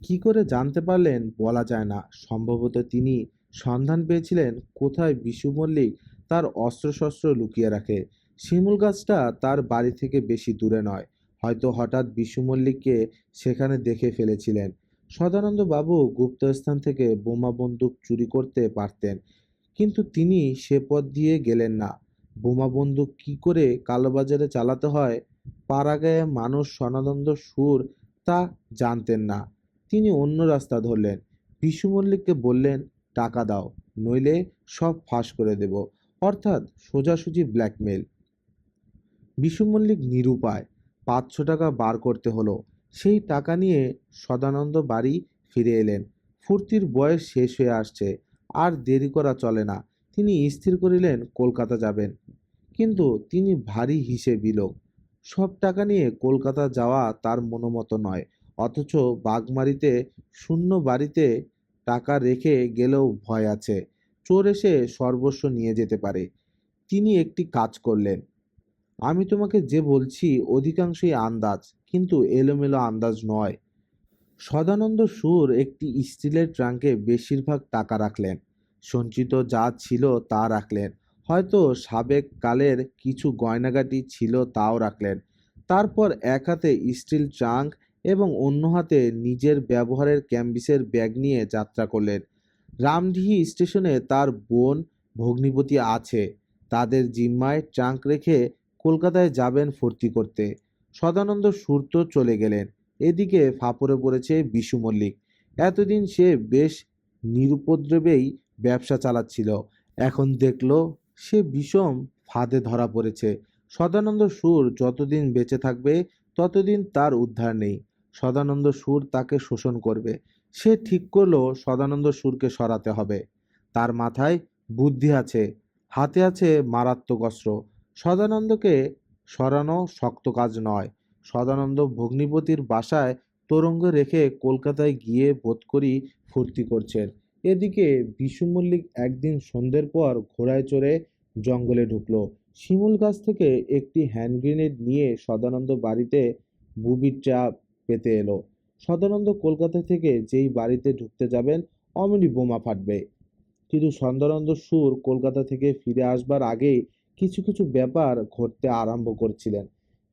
কি করে জানতে পারলেন বলা যায় না। সম্ভবত তিনি সন্ধান পেয়েছিলেন কোথায় বিশু মল্লিক তার অস্ত্রশস্ত্র লুকিয়ে রাখে। শিমুল গাছটা তার বাড়ি থেকে বেশি দূরে নয়। হয়তো হঠাৎ বিশু মল্লিককে সেখানে দেখে ফেলেছিলেন। সদানন্দ বাবু গুপ্তস্থান থেকে বোমা বন্দুক চুরি করতে পারতেন, কিন্তু তিনি সে পথ দিয়ে গেলেন না। বোমা বন্দুক কি করে কালোবাজারে চালাতে হয়, পাড়াগাঁয়ে মানুষ সদানন্দ সুর তা জানতেন না। তিনি অন্য রাস্তা ধরলেন। বিশু মল্লিককে বললেন, টাকা দাও, নইলে সব ফাঁস করে দেব। অর্থাৎ সোজাসুজি ব্ল্যাকমেল। বিশু মল্লিক নিরুপায়। 500 টাকা বার করতে হলো। সেই টাকা নিয়ে সদানন্দ বাড়ি ফিরে এলেন। ফুর্তির বয়স শেষ হয়ে আসছে, আর দেরি করা চলে না। তিনি স্থির করিলেন কলকাতা যাবেন। কিন্তু তিনি ভারী হিসেবি লোক। সব টাকা নিয়ে কলকাতা যাওয়া তার মনোমত নয়। অথচ বাগমারিতে শূন্য বাড়িতে টাকা রেখে গেলেও ভয় আছে, চোর এসে সর্বস্ব নিয়ে যেতে পারে। তিনি একটি কাজ করলেন। আমি তোমাকে যে বলছি অধিকাংশই আন্দাজ, কিন্তু এলোমেলো আন্দাজ নয়। সদানন্দ সুর একটি স্টিলের ট্রাঙ্কে বেশিরভাগ টাকা রাখলেন। সঞ্চিত যা ছিল তা রাখলেন। হয়তো সাবেক কালের কিছু গয়নাগাটি ছিল তাও রাখলেন। তারপর এক হাতে স্টিল ট্রাঙ্ক এবং অন্য হাতে নিজের ব্যবহারের ক্যাম্বিসের ব্যাগ নিয়ে যাত্রা করলেন। রামডিহি স্টেশনে তার বোন ভগ্নিপতি আছে। তাদের জিম্মায় ট্রাঙ্ক রেখে কলকাতায় যাবেন ফুর্তি করতে। সদানন্দ সুর তো চলে গেলেন। এদিকে ফাপড়ে পড়েছে বিশু মল্লিক। এতদিন সে বেশ নিরুপদ্রবেই ব্যবসা চালাচ্ছিল। এখন দেখল সে বিষম ফাঁদে ধরা পড়েছে। সদানন্দ সুর যতদিন বেঁচে থাকবে ততদিন তার উদ্ধার নেই। সদানন্দ সুর তাকে শোষণ করবে। সে ঠিক করলো সদানন্দ সুরকে সরাতে হবে। তার মাথায় বুদ্ধি আছে, হাতে আছে মারাত্মক অস্ত্র। সদানন্দকে সরানো শক্ত কাজ নয়। সদানন্দ ভগ্নিপতির বাসায় তোরঙ্গ রেখে কলকাতায় গিয়ে বোধ করি ফুর্তি করছেন। এদিকে বিশু মল্লিক একদিন সন্ধ্যের পর ঘোড়ায় চড়ে জঙ্গলে ঢুকলো। শিমুল গাছ থেকে একটি হ্যান্ড গ্রেনেড নিয়ে সদানন্দ বাড়িতে বুবি ট্র্যাপ পেতে এলো। সদানন্দ কলকাতা থেকে যেই বাড়িতে ঢুকতে যাবেন অমনি বোমা ফাটবে। কিন্তু সদানন্দ সুর কলকাতা থেকে ফিরে আসবার আগেই কিছু কিছু ব্যাপার ঘটতে আরম্ভ করছিলেন।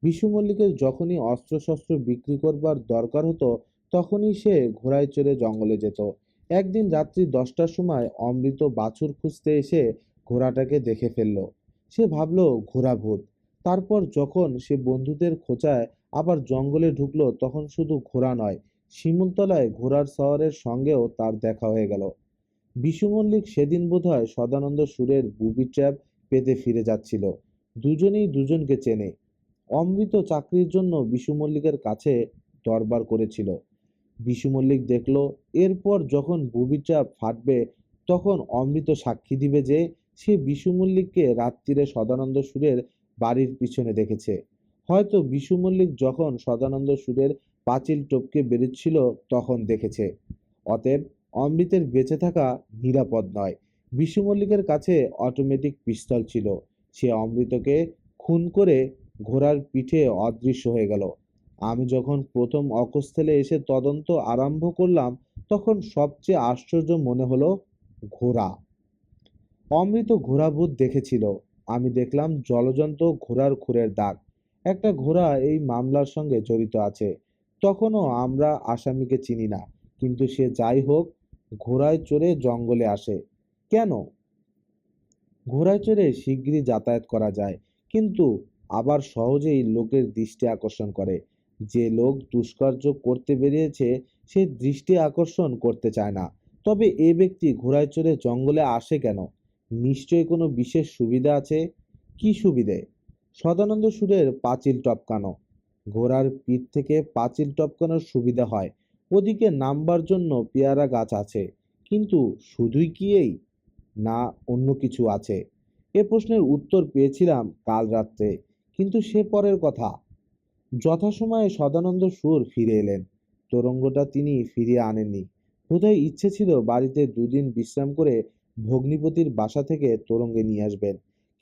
বিশু মল্লিকের যখনই অস্ত্রশস্ত্র বিক্রি করবার দরকার হতো তখনই সে ঘোড়ায় চড়ে জঙ্গলে যেত। একদিন রাত্রি 10টার সময় অমৃত বাছুর খুঁজতে এসে ঘোড়াটাকে দেখে ফেলল। সে ভাবল ঘোড়া ভূত। তারপর যখন সে বন্ধুদের খোঁচায় আবার জঙ্গলে ঢুকলো তখন শুধু ঘোড়া নয়, শিমুলতলায় ঘোড়ার সওয়ারের সঙ্গেও তার দেখা হয়ে গেল। বিশু মল্লিক সেদিন বোধহয় সদানন্দ সুরের বুবি ট্র্যাপ পেতে ফিরে যাচ্ছিল। দুজনেই দুজনকে চেনে। অমৃত চাকরির জন্য বিশু মল্লিকের কাছে দরবার করেছিল। বিশু মল্লিক দেখল এরপর যখন বুবি ট্র্যাপ ফাটবে তখন অমৃত সাক্ষী দিবে যে সে বিশু মল্লিককে রাত্রিরে সদানন্দ সুরের বাড়ির পিছনে দেখেছে। হয়তো বিশু মল্লিক যখন সদানন্দ সুরের পাঁচিল টপকে বেরোচ্ছিল তখন দেখেছে। অতএব অমৃতের বেঁচে থাকা নিরাপদ নয়। বিশু মল্লিকের কাছে অটোমেটিক পিস্তল ছিল। সে অমৃতকে খুন করে ঘোড়ার পিঠে অদৃশ্য হয়ে গেল। আমি যখন প্রথম অকস্থলে এসে তদন্ত আরম্ভ করলাম তখন সবচেয়ে আশ্চর্য মনে হলো ঘোড়া। অমৃত ঘোড়া ভূত দেখেছিল। আমি দেখলাম জলজন্ত ঘোড়ার খুরের দাগ। একটা ঘোড়া এই মামলার সঙ্গে জড়িত আছে। তখনও আমরা আসামিকে চিনি না, কিন্তু সে যাই হোক ঘোড়ায় চড়ে জঙ্গলে আসে। কেন? ঘোড়ায় চড়ে শিগগিরই যাতায়াত করা যায়, কিন্তু আবার সহজেই লোকের দৃষ্টি আকর্ষণ করে। যে লোক দুষ্কার্য করতে বেরিয়েছে সে দৃষ্টি আকর্ষণ করতে চায় না। তবে এ ব্যক্তি ঘোড়ায় চড়ে জঙ্গলে আসে কেন? নিশ্চয়ই কোনো বিশেষ সুবিধা আছে। কি সুবিধে? সদানন্দ সুরের পাঁচিল টপকানো। ঘোড়ার পিঠ থেকে পাঁচিল টপকানোর সুবিধা হয়। ওদিকে নামবার জন্য পেয়ারা গাছ আছে। কিন্তু শুধুই কি এই, না অন্য কিছু আছে? এ প্রশ্নের উত্তর পেয়েছিলাম কাল রাত্রে, কিন্তু সে পরের কথা। যথাসময়ে সদানন্দ সুর ফিরে এলেন। তোরঙ্গটা তিনি ফিরিয়ে আনেননি। বোধহয় ইচ্ছে ছিল বাড়িতে দুদিন বিশ্রাম করে ভগ্নিপতির বাসা থেকে তোরঙ্গে নিয়ে আসবেন,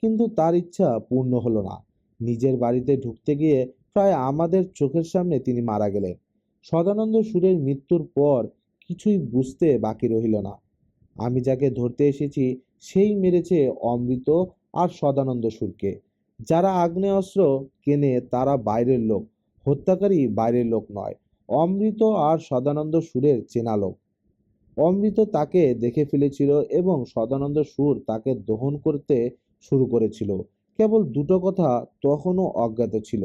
কিন্তু তার ইচ্ছা পূর্ণ হলো না। নিজের বাড়িতে ঢুকতে গিয়ে প্রায় আমাদের চোখের সামনে তিনি মারা গেলেন। সদানন্দ সুরের মৃত্যুর পর কিছুই বুঝতে বাকি রহিল না। আমি যাকে ধরতে এসেছি সেই মেরেছে অমৃত আর সদানন্দ সুরকে। যারা আগ্নেয়াস্ত্র কেনে তারা বাইরের লোক, হত্যাকারী বাইরের লোক নয়। অমৃত আর সদানন্দ সুরের চেনা লোক। অমৃত তাকে দেখে ফেলেছিল এবং সদানন্দ সুর তাকে দহন করতে শুরু করেছিল। কেবল দুটো কথা তখনও অজ্ঞাত ছিল: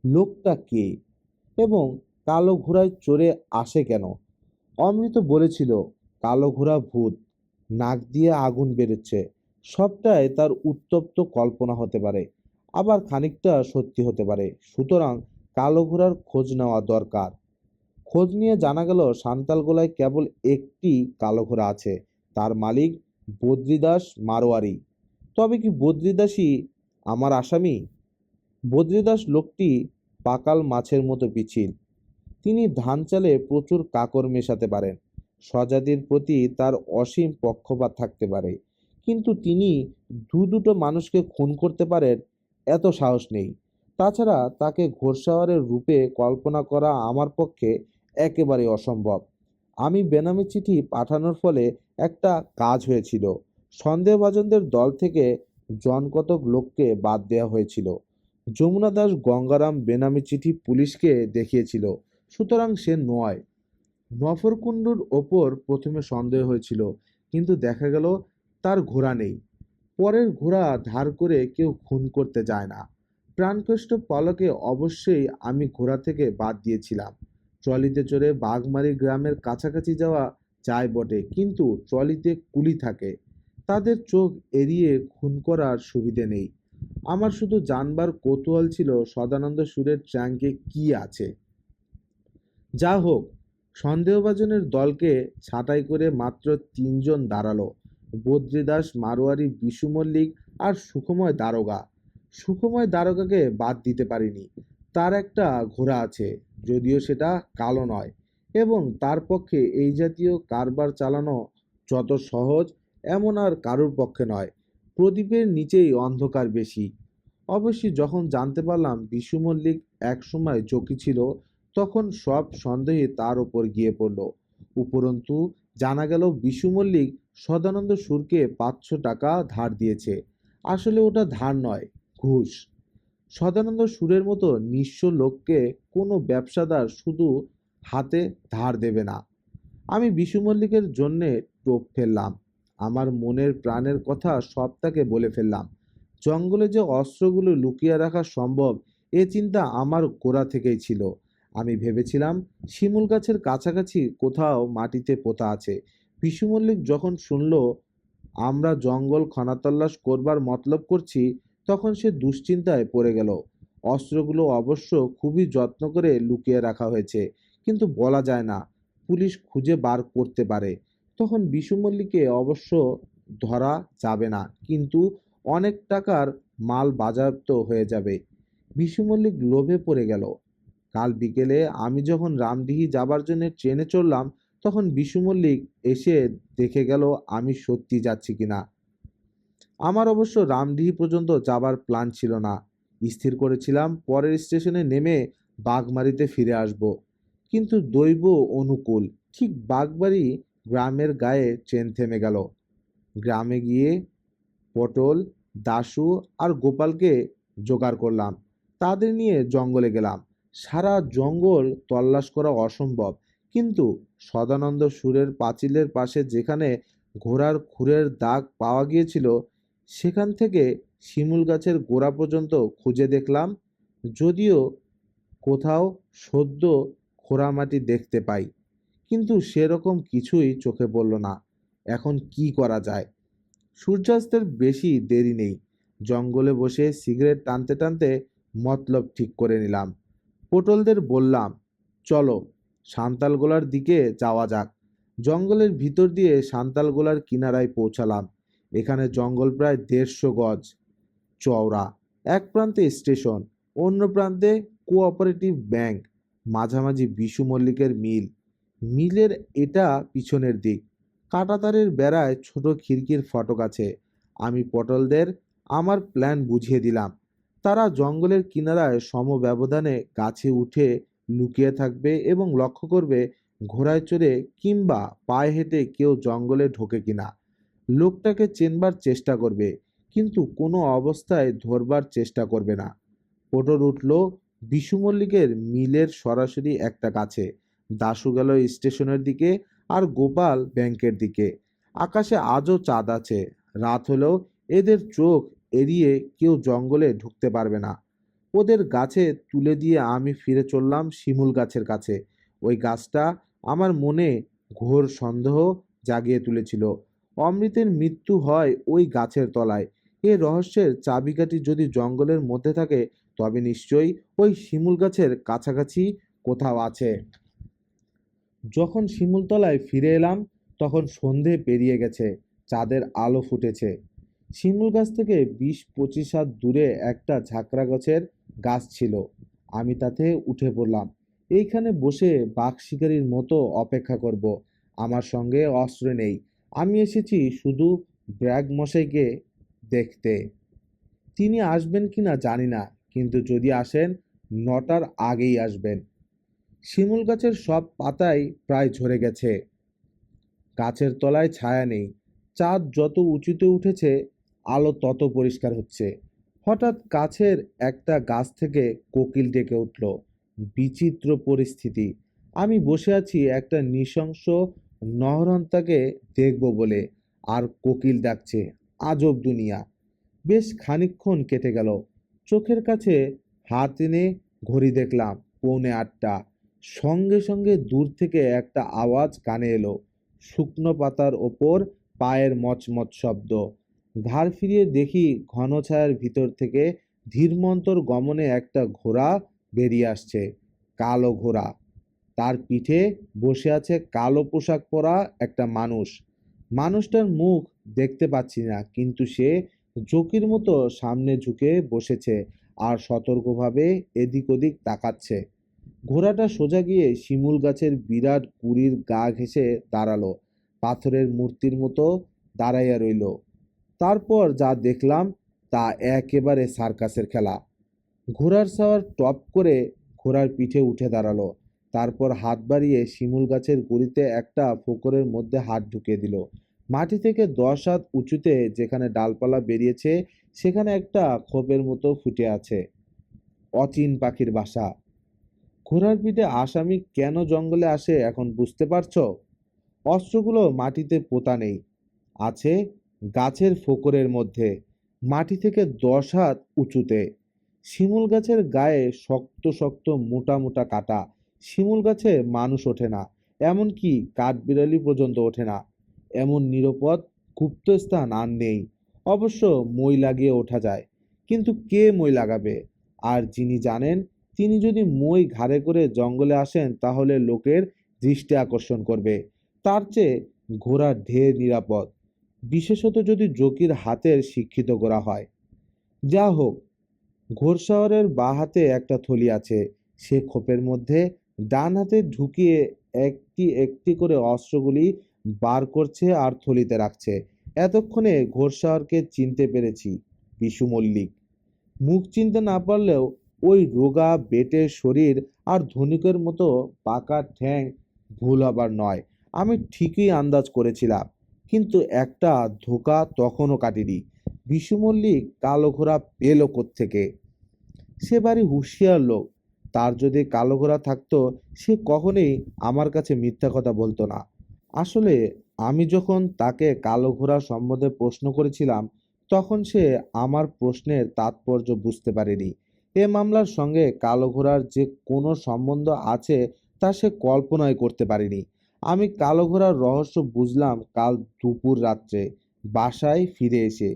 লোকটা কে এবং কালো ঘোড়ায় চড়ে আসে কেন। অমৃত বলেছিল কালো ঘোড়া ভূত, নাক দিয়ে আগুন বেরোচ্ছে। সবটাই তার উত্তপ্ত কল্পনা হতে পারে, আবার খানিকটা সত্যি হতে পারে। সুতরাং কালো ঘোড়ার খোঁজ নেওয়া দরকার। খোঁজ নিয়ে জানা গেল সান্তালগোলায় কেবল একটি কালো ঘোড়া আছে, তার মালিক বদ্রীদাস মারোয়ারি। তবে কি বদ্রীদাসই আমার আসামি? বদ্রীদাস লোকটি পাকাল মাছের মতো পিছিল। তিনি ধান চালে প্রচুর কাকড় মেশাতে পারেন। স্বজাতির প্রতি তার অসীম পক্ষপাত থাকতে পারে, কিন্তু তিনি দুটো মানুষকে খুন করতে পারেন এত সাহস নেই। তাছাড়া তাকে ঘোড়সাওয়ারের রূপে কল্পনা করা আমার পক্ষে একেবারে অসম্ভব। আমি বেনামি চিঠি পাঠানোর ফলে একটা কাজ হয়েছিল। সন্দেহভাজনদের দল থেকে জনকতক লোককে বাদ দেওয়া হয়েছিল। যমুনা দাস গঙ্গারাম বেনামি চিঠি পুলিশকে দেখিয়েছিল, সুতরাং সে নয়। নফরকুণ্ডুর ওপর প্রথমে সন্দেহ হয়েছিল, কিন্তু দেখা গেল তার ঘোড়া নেই। পরের ঘোড়া ধার করে কেউ খুন করতে যায় না। প্রাণকষ্ট পলকে অবশ্যই আমি ঘোড়া থেকে বাদ দিয়েছিলাম। ট্রলিতে চড়ে বাঘমারি গ্রামের কাছাকাছি যাওয়া যায় বটে, কিন্তু ট্রলিতে কুলি থাকে, তাদের চোখ এড়িয়ে খুন করার সুবিধে নেই। আমার শুধু জানবার কৌতূহল ছিল সদানন্দ সুরের ট্যাঙ্কে কি আছে। যা হোক, সন্দেহভাজনের দলকে ছাঁটাই করে মাত্র 3 জন দাঁড়ালো: বদ্রীদাস মারোয়ারি, বিশু মল্লিক আর সুখময় দারোগা। সুখময় দারোগাকে বাদ দিতে পারিনি। তার একটা ঘোড়া আছে, যদিও সেটা কালো নয়, এবং তার পক্ষে এই জাতীয় কারবার চালানো যত সহজ এমন আর কারুর পক্ষে নয়। প্রদীপের নিচেই অন্ধকার বেশি। অবশ্যই যখন জানতে পারলাম বিশু মল্লিক একসময় জকি ছিল, তখন সব সন্দেহই তার ওপর গিয়ে পড়ল। উপরন্তু জানা গেল বিশু মল্লিক সদানন্দ সুরকে 500 টাকা ধার দিয়েছে। আসলে ওটা ধার নয়, ঘুষ। সদানন্দ সুরের মতো নিঃস্ব লোককে কোনো ব্যবসাদার শুধু হাতে ধার দেবে না। আমি বিশু মল্লিকের জন্যে টোপ ফেললাম। আমার মনের প্রাণের কথা সব তাকে বলে ফেললাম। জঙ্গলে যে অস্ত্রগুলো লুকিয়ে রাখা সম্ভব, এ চিন্তা আমার গোড়া থেকেই ছিল। আমি ভেবেছিলাম শিমুল গাছের কাছাকাছি কোথাও মাটিতে পোতা আছে। বিশু মল্লিক যখন শুনল আমরা জঙ্গল খানাতল্লাশ করবার মতলব করছি, তখন সে দুশ্চিন্তায় পড়ে গেল। অস্ত্রগুলো অবশ্য খুবই যত্ন করে লুকিয়ে রাখা হয়েছে, কিন্তু বলা যায় না, পুলিশ খুঁজে বার করতে পারে। তখন বিশু মল্লিককে অবশ্য ধরা যাবে না, কিন্তু অনেক টাকার মাল বাজেয়াপ্ত হয়ে যাবে। বিশু মল্লিক লোভে পড়ে গেল। কাল বিকেলে আমি যখন রামডিহি যাবার জন্য ট্রেনে চড়লাম, তখন বিশু মল্লিক এসে দেখে গেল আমি সত্যি যাচ্ছি কিনা। আমার অবশ্য রামডিহি পর্যন্ত যাবার প্ল্যান ছিল না। স্থির করেছিলাম পরের স্টেশনে নেমে বাঘমারিতে ফিরে আসব। কিন্তু দৈব অনুকূল, ঠিক বাঘবাড়ি গ্রামের গায়ে ট্রেন থেমে গেল। গ্রামে গিয়ে পটল, দাশু আর গোপালকে জোগাড় করলাম। তাদের নিয়ে জঙ্গলে গেলাম। সারা জঙ্গল তল্লাশ করা অসম্ভব, কিন্তু সদানন্দ সুরের পাঁচিলের পাশে যেখানে ঘোড়ার খুরের দাগ পাওয়া গিয়েছিল, সেখান থেকে শিমুল গাছের গোড়া পর্যন্ত খুঁজে দেখলাম, যদিও কোথাও সদ্য খোঁড়া মাটি দেখতে পাই, কিন্তু সেরকম কিছুই চোখে পড়ল না। এখন কি করা যায়? সূর্যাস্তের বেশি দেরি নেই। জঙ্গলে বসে সিগারেট টানতে টানতে মতলব ঠিক করে নিলাম। পটলদের বললাম, চলো সান্তালগোলার দিকে যাওয়া যাক। জঙ্গলের ভিতর দিয়ে সান্তালগোলার কিনারায় পৌঁছালাম। এখানে জঙ্গল প্রায় 150 গজ চওড়া। এক প্রান্তে স্টেশন, অন্য প্রান্তে কোঅপারেটিভ ব্যাংক, মাঝামাঝি বিশু মল্লিকের মিল। মিলের এটা পিছনের দিক। কাঁটাতারের বেড়ায় ছোট খিড়কির ফটক আছে। আমি পটলদের আমার প্ল্যান বুঝিয়ে দিলাম। তারা জঙ্গলের কিনারায় সমব্যবধানে গাছে উঠে লুকিয়ে থাকবে এবং লক্ষ্য করবে ঘোড়ায় চড়ে কিংবা পায়ে হেঁটে কেউ জঙ্গলে ঢোকে কিনা। লোকটাকে চেনবার চেষ্টা করবে, কিন্তু কোনো অবস্থায় ধরবার চেষ্টা করবে না। পটল উঠল বিশু মল্লিকের মিলের সরাসরি একটা কাছে, দাশু গেল স্টেশনের দিকে, আর গোপাল ব্যাংকের দিকে। আকাশে আজও চাঁদ আছে। রাত হলেও এদের চোখ এড়িয়ে কেউ জঙ্গলে ঢুকতে পারবে না। ওদের গাছে তুলে দিয়ে আমি ফিরে চললাম শিমুল গাছের কাছে। ওই গাছটা আমার মনে ঘোর সন্দেহ জাগিয়ে তুলেছিল। অমৃতের মৃত্যু হয় ওই গাছের তলায়। এ রহস্যের চাবিকাঠি যদি জঙ্গলের মধ্যে থাকে, তবে নিশ্চয়ই ওই শিমুল গাছের কাছাকাছি কোথাও আছে। যখন শিমুলতলায় ফিরে এলাম, তখন সন্ধে পেরিয়ে গেছে, চাঁদের আলো ফুটেছে। শিমুল গাছ থেকে 20-25 হাত দূরে একটা ঝাঁকড়া গাছের গাছ ছিল। আমি তাতে উঠে পড়লাম। এইখানে বসে বাঘ শিকারীর মতো অপেক্ষা করব। আমার সঙ্গে অস্ত্র নেই। আমি এসেছি শুধু ব্র্যাগ মশাইকে দেখতে। তিনি আসবেন কিনা জানি না, কিন্তু যদি আসেন, 9টার আগেই আসবেন। শিমুল গাছের সব পাতাই প্রায় ঝরে গেছে, গাছের তলায় ছায়া নেই। চাঁদ যত উঁচুতে উঠেছে, আলো তত পরিষ্কার হচ্ছে। হঠাৎ কাছের একটা গাছ থেকে কোকিল ডেকে উঠল। বিচিত্র পরিস্থিতি। আমি বসে আছি একটা নৃশংস নহরহন্তাকে দেখব বলে, আর কোকিল ডাকছে। আজব দুনিয়া। বেশ খানিকক্ষণ কেটে গেল। চোখের কাছে হাত এনে ঘড়ি দেখলাম, 7:45। সঙ্গে সঙ্গে দূর থেকে একটা আওয়াজ কানে এলো। শুকনো পাতার ওপর পায়ের মচমচ শব্দ। ঘাড় ফিরিয়ে দেখি ঘন ছায়ার ভিতর থেকে ধীরমন্তর গমনে একটা ঘোড়া বেরিয়ে আসছে। কালো ঘোড়া। তার পিঠে বসে আছে কালো পোশাক পরা একটা মানুষ। মানুষটার মুখ দেখতে পাচ্ছি না, কিন্তু সে জকির মতো সামনে ঝুঁকে বসেছে আর সতর্কভাবে এদিক ওদিক তাকাচ্ছে। ঘোড়াটা সোজা গিয়ে শিমুল গাছের বিরাট কুড়ির গা ঘেঁষে দাঁড়ালো। পাথরের মূর্তির মতো দাঁড়াইয়া রইল। তারপর যা দেখলাম তা একেবারে সার্কাসের খেলা। ঘোড়ার সাওয়ার টপ করে ঘোড়ার পিঠে উঠে দাঁড়ালো। তারপর হাত বাড়িয়ে শিমুল গাছের গুড়িতে একটা ফোকরের মধ্যে হাত ঢুকিয়ে দিল। মাটি থেকে 10 হাত উঁচুতে যেখানে ডালপালা বেরিয়েছে, সেখানে একটা খোপের মতো ফুটে আছে। অচিন পাখির বাসা। ঘোড়ার পিঠে আসামি কেন জঙ্গলে আসে এখন বুঝতে পারছো? অস্ত্রগুলো মাটিতে পোতা নেই, আছে গাছের ফোকরের মধ্যে, মাটি থেকে 10 হাত উঁচুতে। শিমুল গাছের গায়ে শক্ত শক্ত মোটা মোটা কাঁটা। শিমুল গাছে মানুষ ওঠে না, এমনকি কাঠবিড়ালি পর্যন্ত ওঠে না। এমন নিরাপদ গুপ্ত স্থান আর নেই। অবশ্য মই লাগিয়ে ওঠা যায়, কিন্তু কে মই লাগাবে? আর যিনি জানেন, তিনি যদি মই ঘাড়ে করে জঙ্গলে আসেন, তাহলে লোকের দৃষ্টি আকর্ষণ করবে। তার চেয়ে ঘোড়া ঢের নিরাপদ, বিশেষত যদি জকির হাতের শিক্ষিত ঘোড়া হয়। যা হোক, ঘোড়সাওয়ারের বাঁ হাতে একটা থলি আছে। সে খোপের মধ্যে ডান হাতে ঢুকিয়ে একটি একটি করে অস্ত্রগুলি বার করছে আর থলিতে রাখছে। এতক্ষণে ঘোড়সাওয়ারকে চিনতে পেরেছি, বিশু মল্লিক। মুখ চিনতে না পারলেও ওই রোগা বেটে শরীর আর ধনুকের মতো পাকা ঠ্যাং ভুল আবার নয়। আমি ঠিকই আন্দাজ করেছিলাম, কিন্তু একটা ধোঁকা তখনও কাটেনি। বিশু মল্লিক কালো ঘোড়া পেল কোত্থেকে? সে ভারী হুঁশিয়ার লোক। তার যদি কালো ঘোড়া থাকতো, সে কখনোই আমার কাছে মিথ্যা কথা বলতো না। আসলে আমি যখন তাকে কালো ঘোড়া সম্বন্ধে প্রশ্ন করেছিলাম, তখন সে আমার প্রশ্নের তাৎপর্য বুঝতে পারেনি। এ মামলার সঙ্গে কালো ঘোড়ার যে কোনো সম্বন্ধ আছে, তা সে কল্পনাই করতে পারেনি। আমি কালো ঘোড়ার রহস্য বুঝলাম কাল দুপুর রাত্রে, বাসায় ফিরে এসে।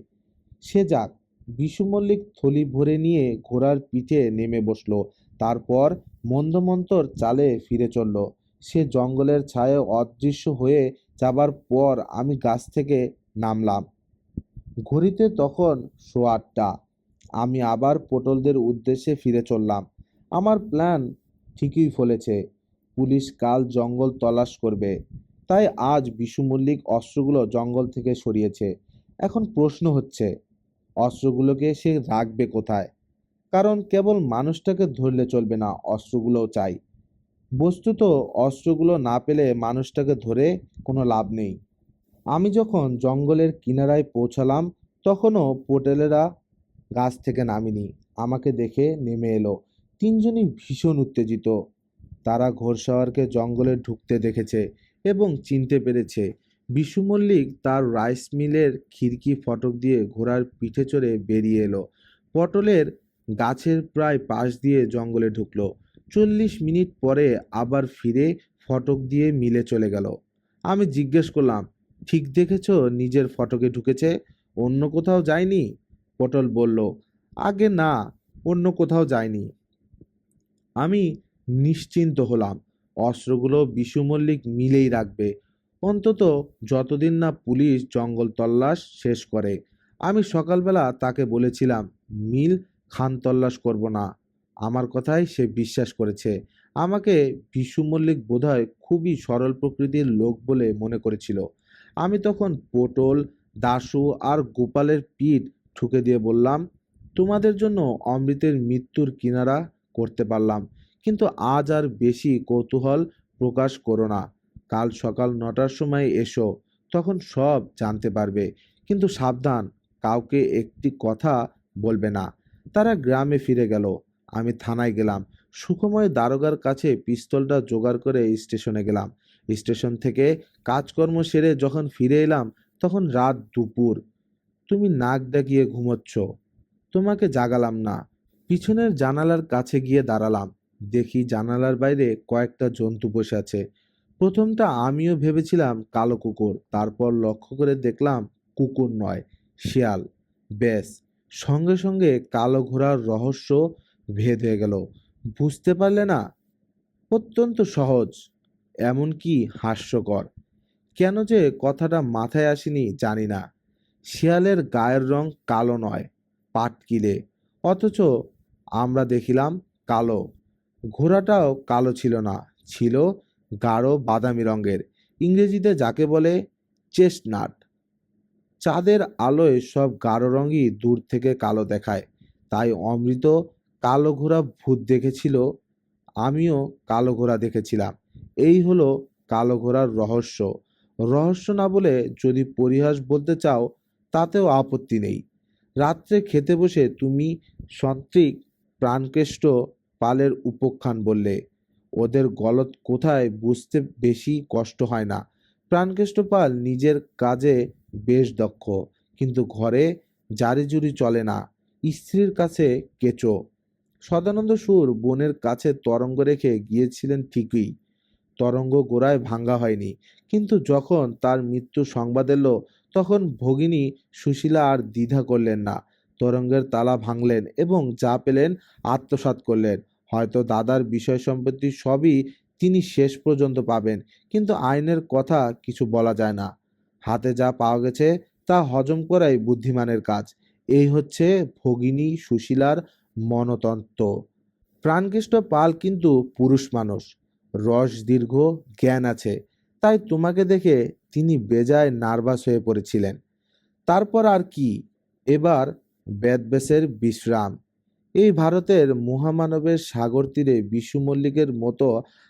সে যাক। বিশু মল্লিক থলি ভরে নিয়ে ঘোড়ার পিঠে নেমে বসলো। তারপর মন্দমন্তর চালে ফিরে চলল। সে জঙ্গলের ছায়ায় অদৃশ্য হয়ে যাবার পর আমি গাছ থেকে নামলাম। ঘড়িতে তখন 8:15। আমি আবার পটলদের উদ্দেশ্যে ফিরে চললাম। আমার প্ল্যান ঠিকই ফলেছে। পুলিশ কাল জঙ্গল তলাশ করবে, তাই আজ বিশু মল্লিক অস্ত্রগুলো জঙ্গল থেকে সরিয়েছে। এখন প্রশ্ন হচ্ছে, অস্ত্রগুলোকে সে রাখবে কোথায়? কারণ কেবল মানুষটাকে ধরলে চলবে না, অস্ত্রগুলোও চাই। বস্তুত অস্ত্রগুলো না পেলে মানুষটাকে ধরে কোনো লাভ নেই। আমি যখন জঙ্গলের কিনারায় পৌঁছালাম, তখনও পটেলেরা গাছ থেকে নামেনি। আমাকে দেখে নেমে এলো। তিনজনই ভীষণ উত্তেজিত। তারা ঘোড়সাওয়ারকে জঙ্গলে ঢুকতে দেখেছে এবং চিনতে পেরেছে। বিশু মল্লিক তার রাইস মিলের খিড়কি ফটক দিয়ে ঘোড়ার পিঠে চড়ে বেরিয়ে এলো। পটলের গাছের প্রায় পাশ দিয়ে জঙ্গলে ঢুকলো। 40 মিনিট পরে আবার ফিরে ফটক দিয়ে মিলে চলে গেল। আমি জিজ্ঞেস করলাম, ঠিক দেখেছ, নিজের ফটকে ঢুকেছে, অন্য কোথাও যায়নি। পটল বলল, আগে না, অন্য কোথাও যায়নি। আমি নিশ্চিন্ত হলাম, অস্ত্রগুলো বিশু মল্লিক মিলেই রাখবে, অন্তত যতদিন না পুলিশ জঙ্গল তল্লাশ শেষ করে। আমি সকালবেলা তাকে বলেছিলাম মিল খানতল্লাশ করব না। আমার কথায় সে বিশ্বাস করেছে। আমাকে বিশু মল্লিক বোধহয় খুবই সরল প্রকৃতির লোক বলে মনে করেছিল। আমি তখন পটল, দাশু আর গোপালের পিঠ ঠুকে দিয়ে বললাম, তোমাদের জন্য অমৃতের মৃত্যুর কিনারা করতে পারলাম, কিন্তু আজ আর বেশি কৌতূহল প্রকাশ করো না। কাল সকাল 9টার সময় এসো, তখন সব জানতে পারবে। কিন্তু সাবধান, কাউকে একটি কথা বলবে না। তারা গ্রামে ফিরে গেল। আমি থানায় গেলাম। সুখময় দারোগার কাছে পিস্তলটা জোগাড় করে স্টেশনে গেলাম। স্টেশন থেকে কাজকর্ম সেরে যখন ফিরে এলাম, তখন রাত দুপুর। তুমি নাক ডাকিয়ে ঘুমোচ্ছ, তোমাকে জাগালাম না। পিছনের জানালার কাছে গিয়ে দাঁড়ালাম। দেখি জানালার বাইরে কয়েকটা জন্তু বসে আছে। প্রথমটা আমিও ভেবেছিলাম কালো কুকুর, তারপর লক্ষ্য করে দেখলাম কুকুর নয়, শিয়াল। ব্যাস, সঙ্গে সঙ্গে কালো ঘোড়ার রহস্য ভেদ হয়ে গেল। বুঝতে পারলে না? অত্যন্ত সহজ, এমনকি হাস্যকর। কেন যে কথাটা মাথায় আসেনি জানি না। শিয়ালের গায়ের রং কালো নয়, পাটকিলে, অথচ আমরা দেখিলাম কালো। ঘোড়াটাও কালো ছিল না, ছিল গাঢ় বাদামি রঙের, ইংরেজিতে যাকে বলে চেস্টনাট। চাঁদের আলোয় সব গাঢ় রঙই দূর থেকে কালো দেখায়। তাই অমৃত কালো ঘোড়া ভূত দেখেছিল, আমিও কালো ঘোড়া দেখেছিলাম। এই হলো কালো ঘোড়ার রহস্য। রহস্য না বলে যদি পরিহাস বলতে চাও, তাতেও আপত্তি নেই। রাত্রে খেতে বসে তুমি সন্ত্রিক প্রাণকেষ্ট পালের উপখ্যান বললে। ওদের গলত কোথায় বুঝতে বেশি কষ্ট হয় না। প্রাণকেষ্ট পাল নিজের কাজে বেশ দক্ষ, কিন্তু ঘরে জারিজুরি চলে না। স্ত্রীর কাছে কেঁচো। সদানন্দ সুর বোনের কাছে তরঙ্গ রেখে গিয়েছিলেন ঠিকই, তরঙ্গ গোড়ায় ভাঙ্গা হয়নি। কিন্তু যখন তার মৃত্যু সংবাদ এলো, তখন ভগিনী সুশীলা আর দ্বিধা করলেন না। তরঙ্গের তালা ভাঙলেন এবং যা পেলেন আত্মসাৎ করলেন। হয়তো দাদার বিষয় সম্পত্তি সবই তিনি শেষ পর্যন্ত পাবেন, কিন্তু আইনের কথা কিছু বলা যায় না। হাতে যা পাওয়া গেছে তা হজম করাই বুদ্ধিমানের কাজ। এই হচ্ছে ভগিনী সুশীলার মনতত্ত্ব। প্রাণকৃষ্ণ পাল কিন্তু পুরুষ মানুষ, রস দীর্ঘ, জ্ঞান আছে। তাই তোমাকে দেখে তিনি বেজায় নার্ভাস হয়ে পড়েছিলেন। তারপর আর কি, এবার বেদব্যাসের বিশ্রাম। এই ভারতের মহামানবের সাগর তীরে বিশু মল্লিকের মতো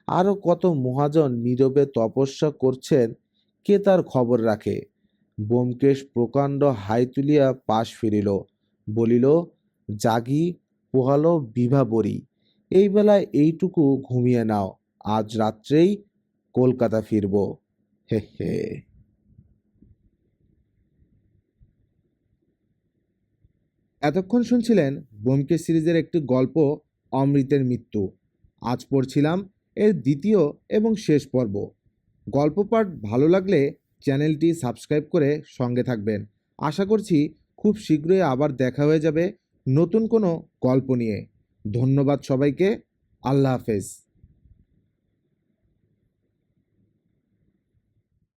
আরো কত মহাজন নীরবে তপস্যা করছেন, কে তার খবর রাখে? ব্যোমকেশ প্রকাণ্ড হাই তুলিয়া পাশ ফিরিল, বলিল, জাগি পোহালো বিভা বরি, এই বেলায় এইটুকু ঘুমিয়ে নাও, আজ রাত্রেই কলকাতা ফিরব। হে হে। এতক্ষণ শুনছিলেন ব্যোমকেশ সিরিজের একটি গল্প, অমৃতের মৃত্যু। আজ পড়ছিলাম এর দ্বিতীয় এবং শেষ পর্ব। গল্প পাঠ ভালো লাগলে চ্যানেলটি সাবস্ক্রাইব করে সঙ্গে থাকবেন। আশা করছি খুব শীঘ্রই আবার দেখা হয়ে যাবে নতুন কোনো গল্প নিয়ে। ধন্যবাদ সবাইকে। আল্লাহ হাফেজ।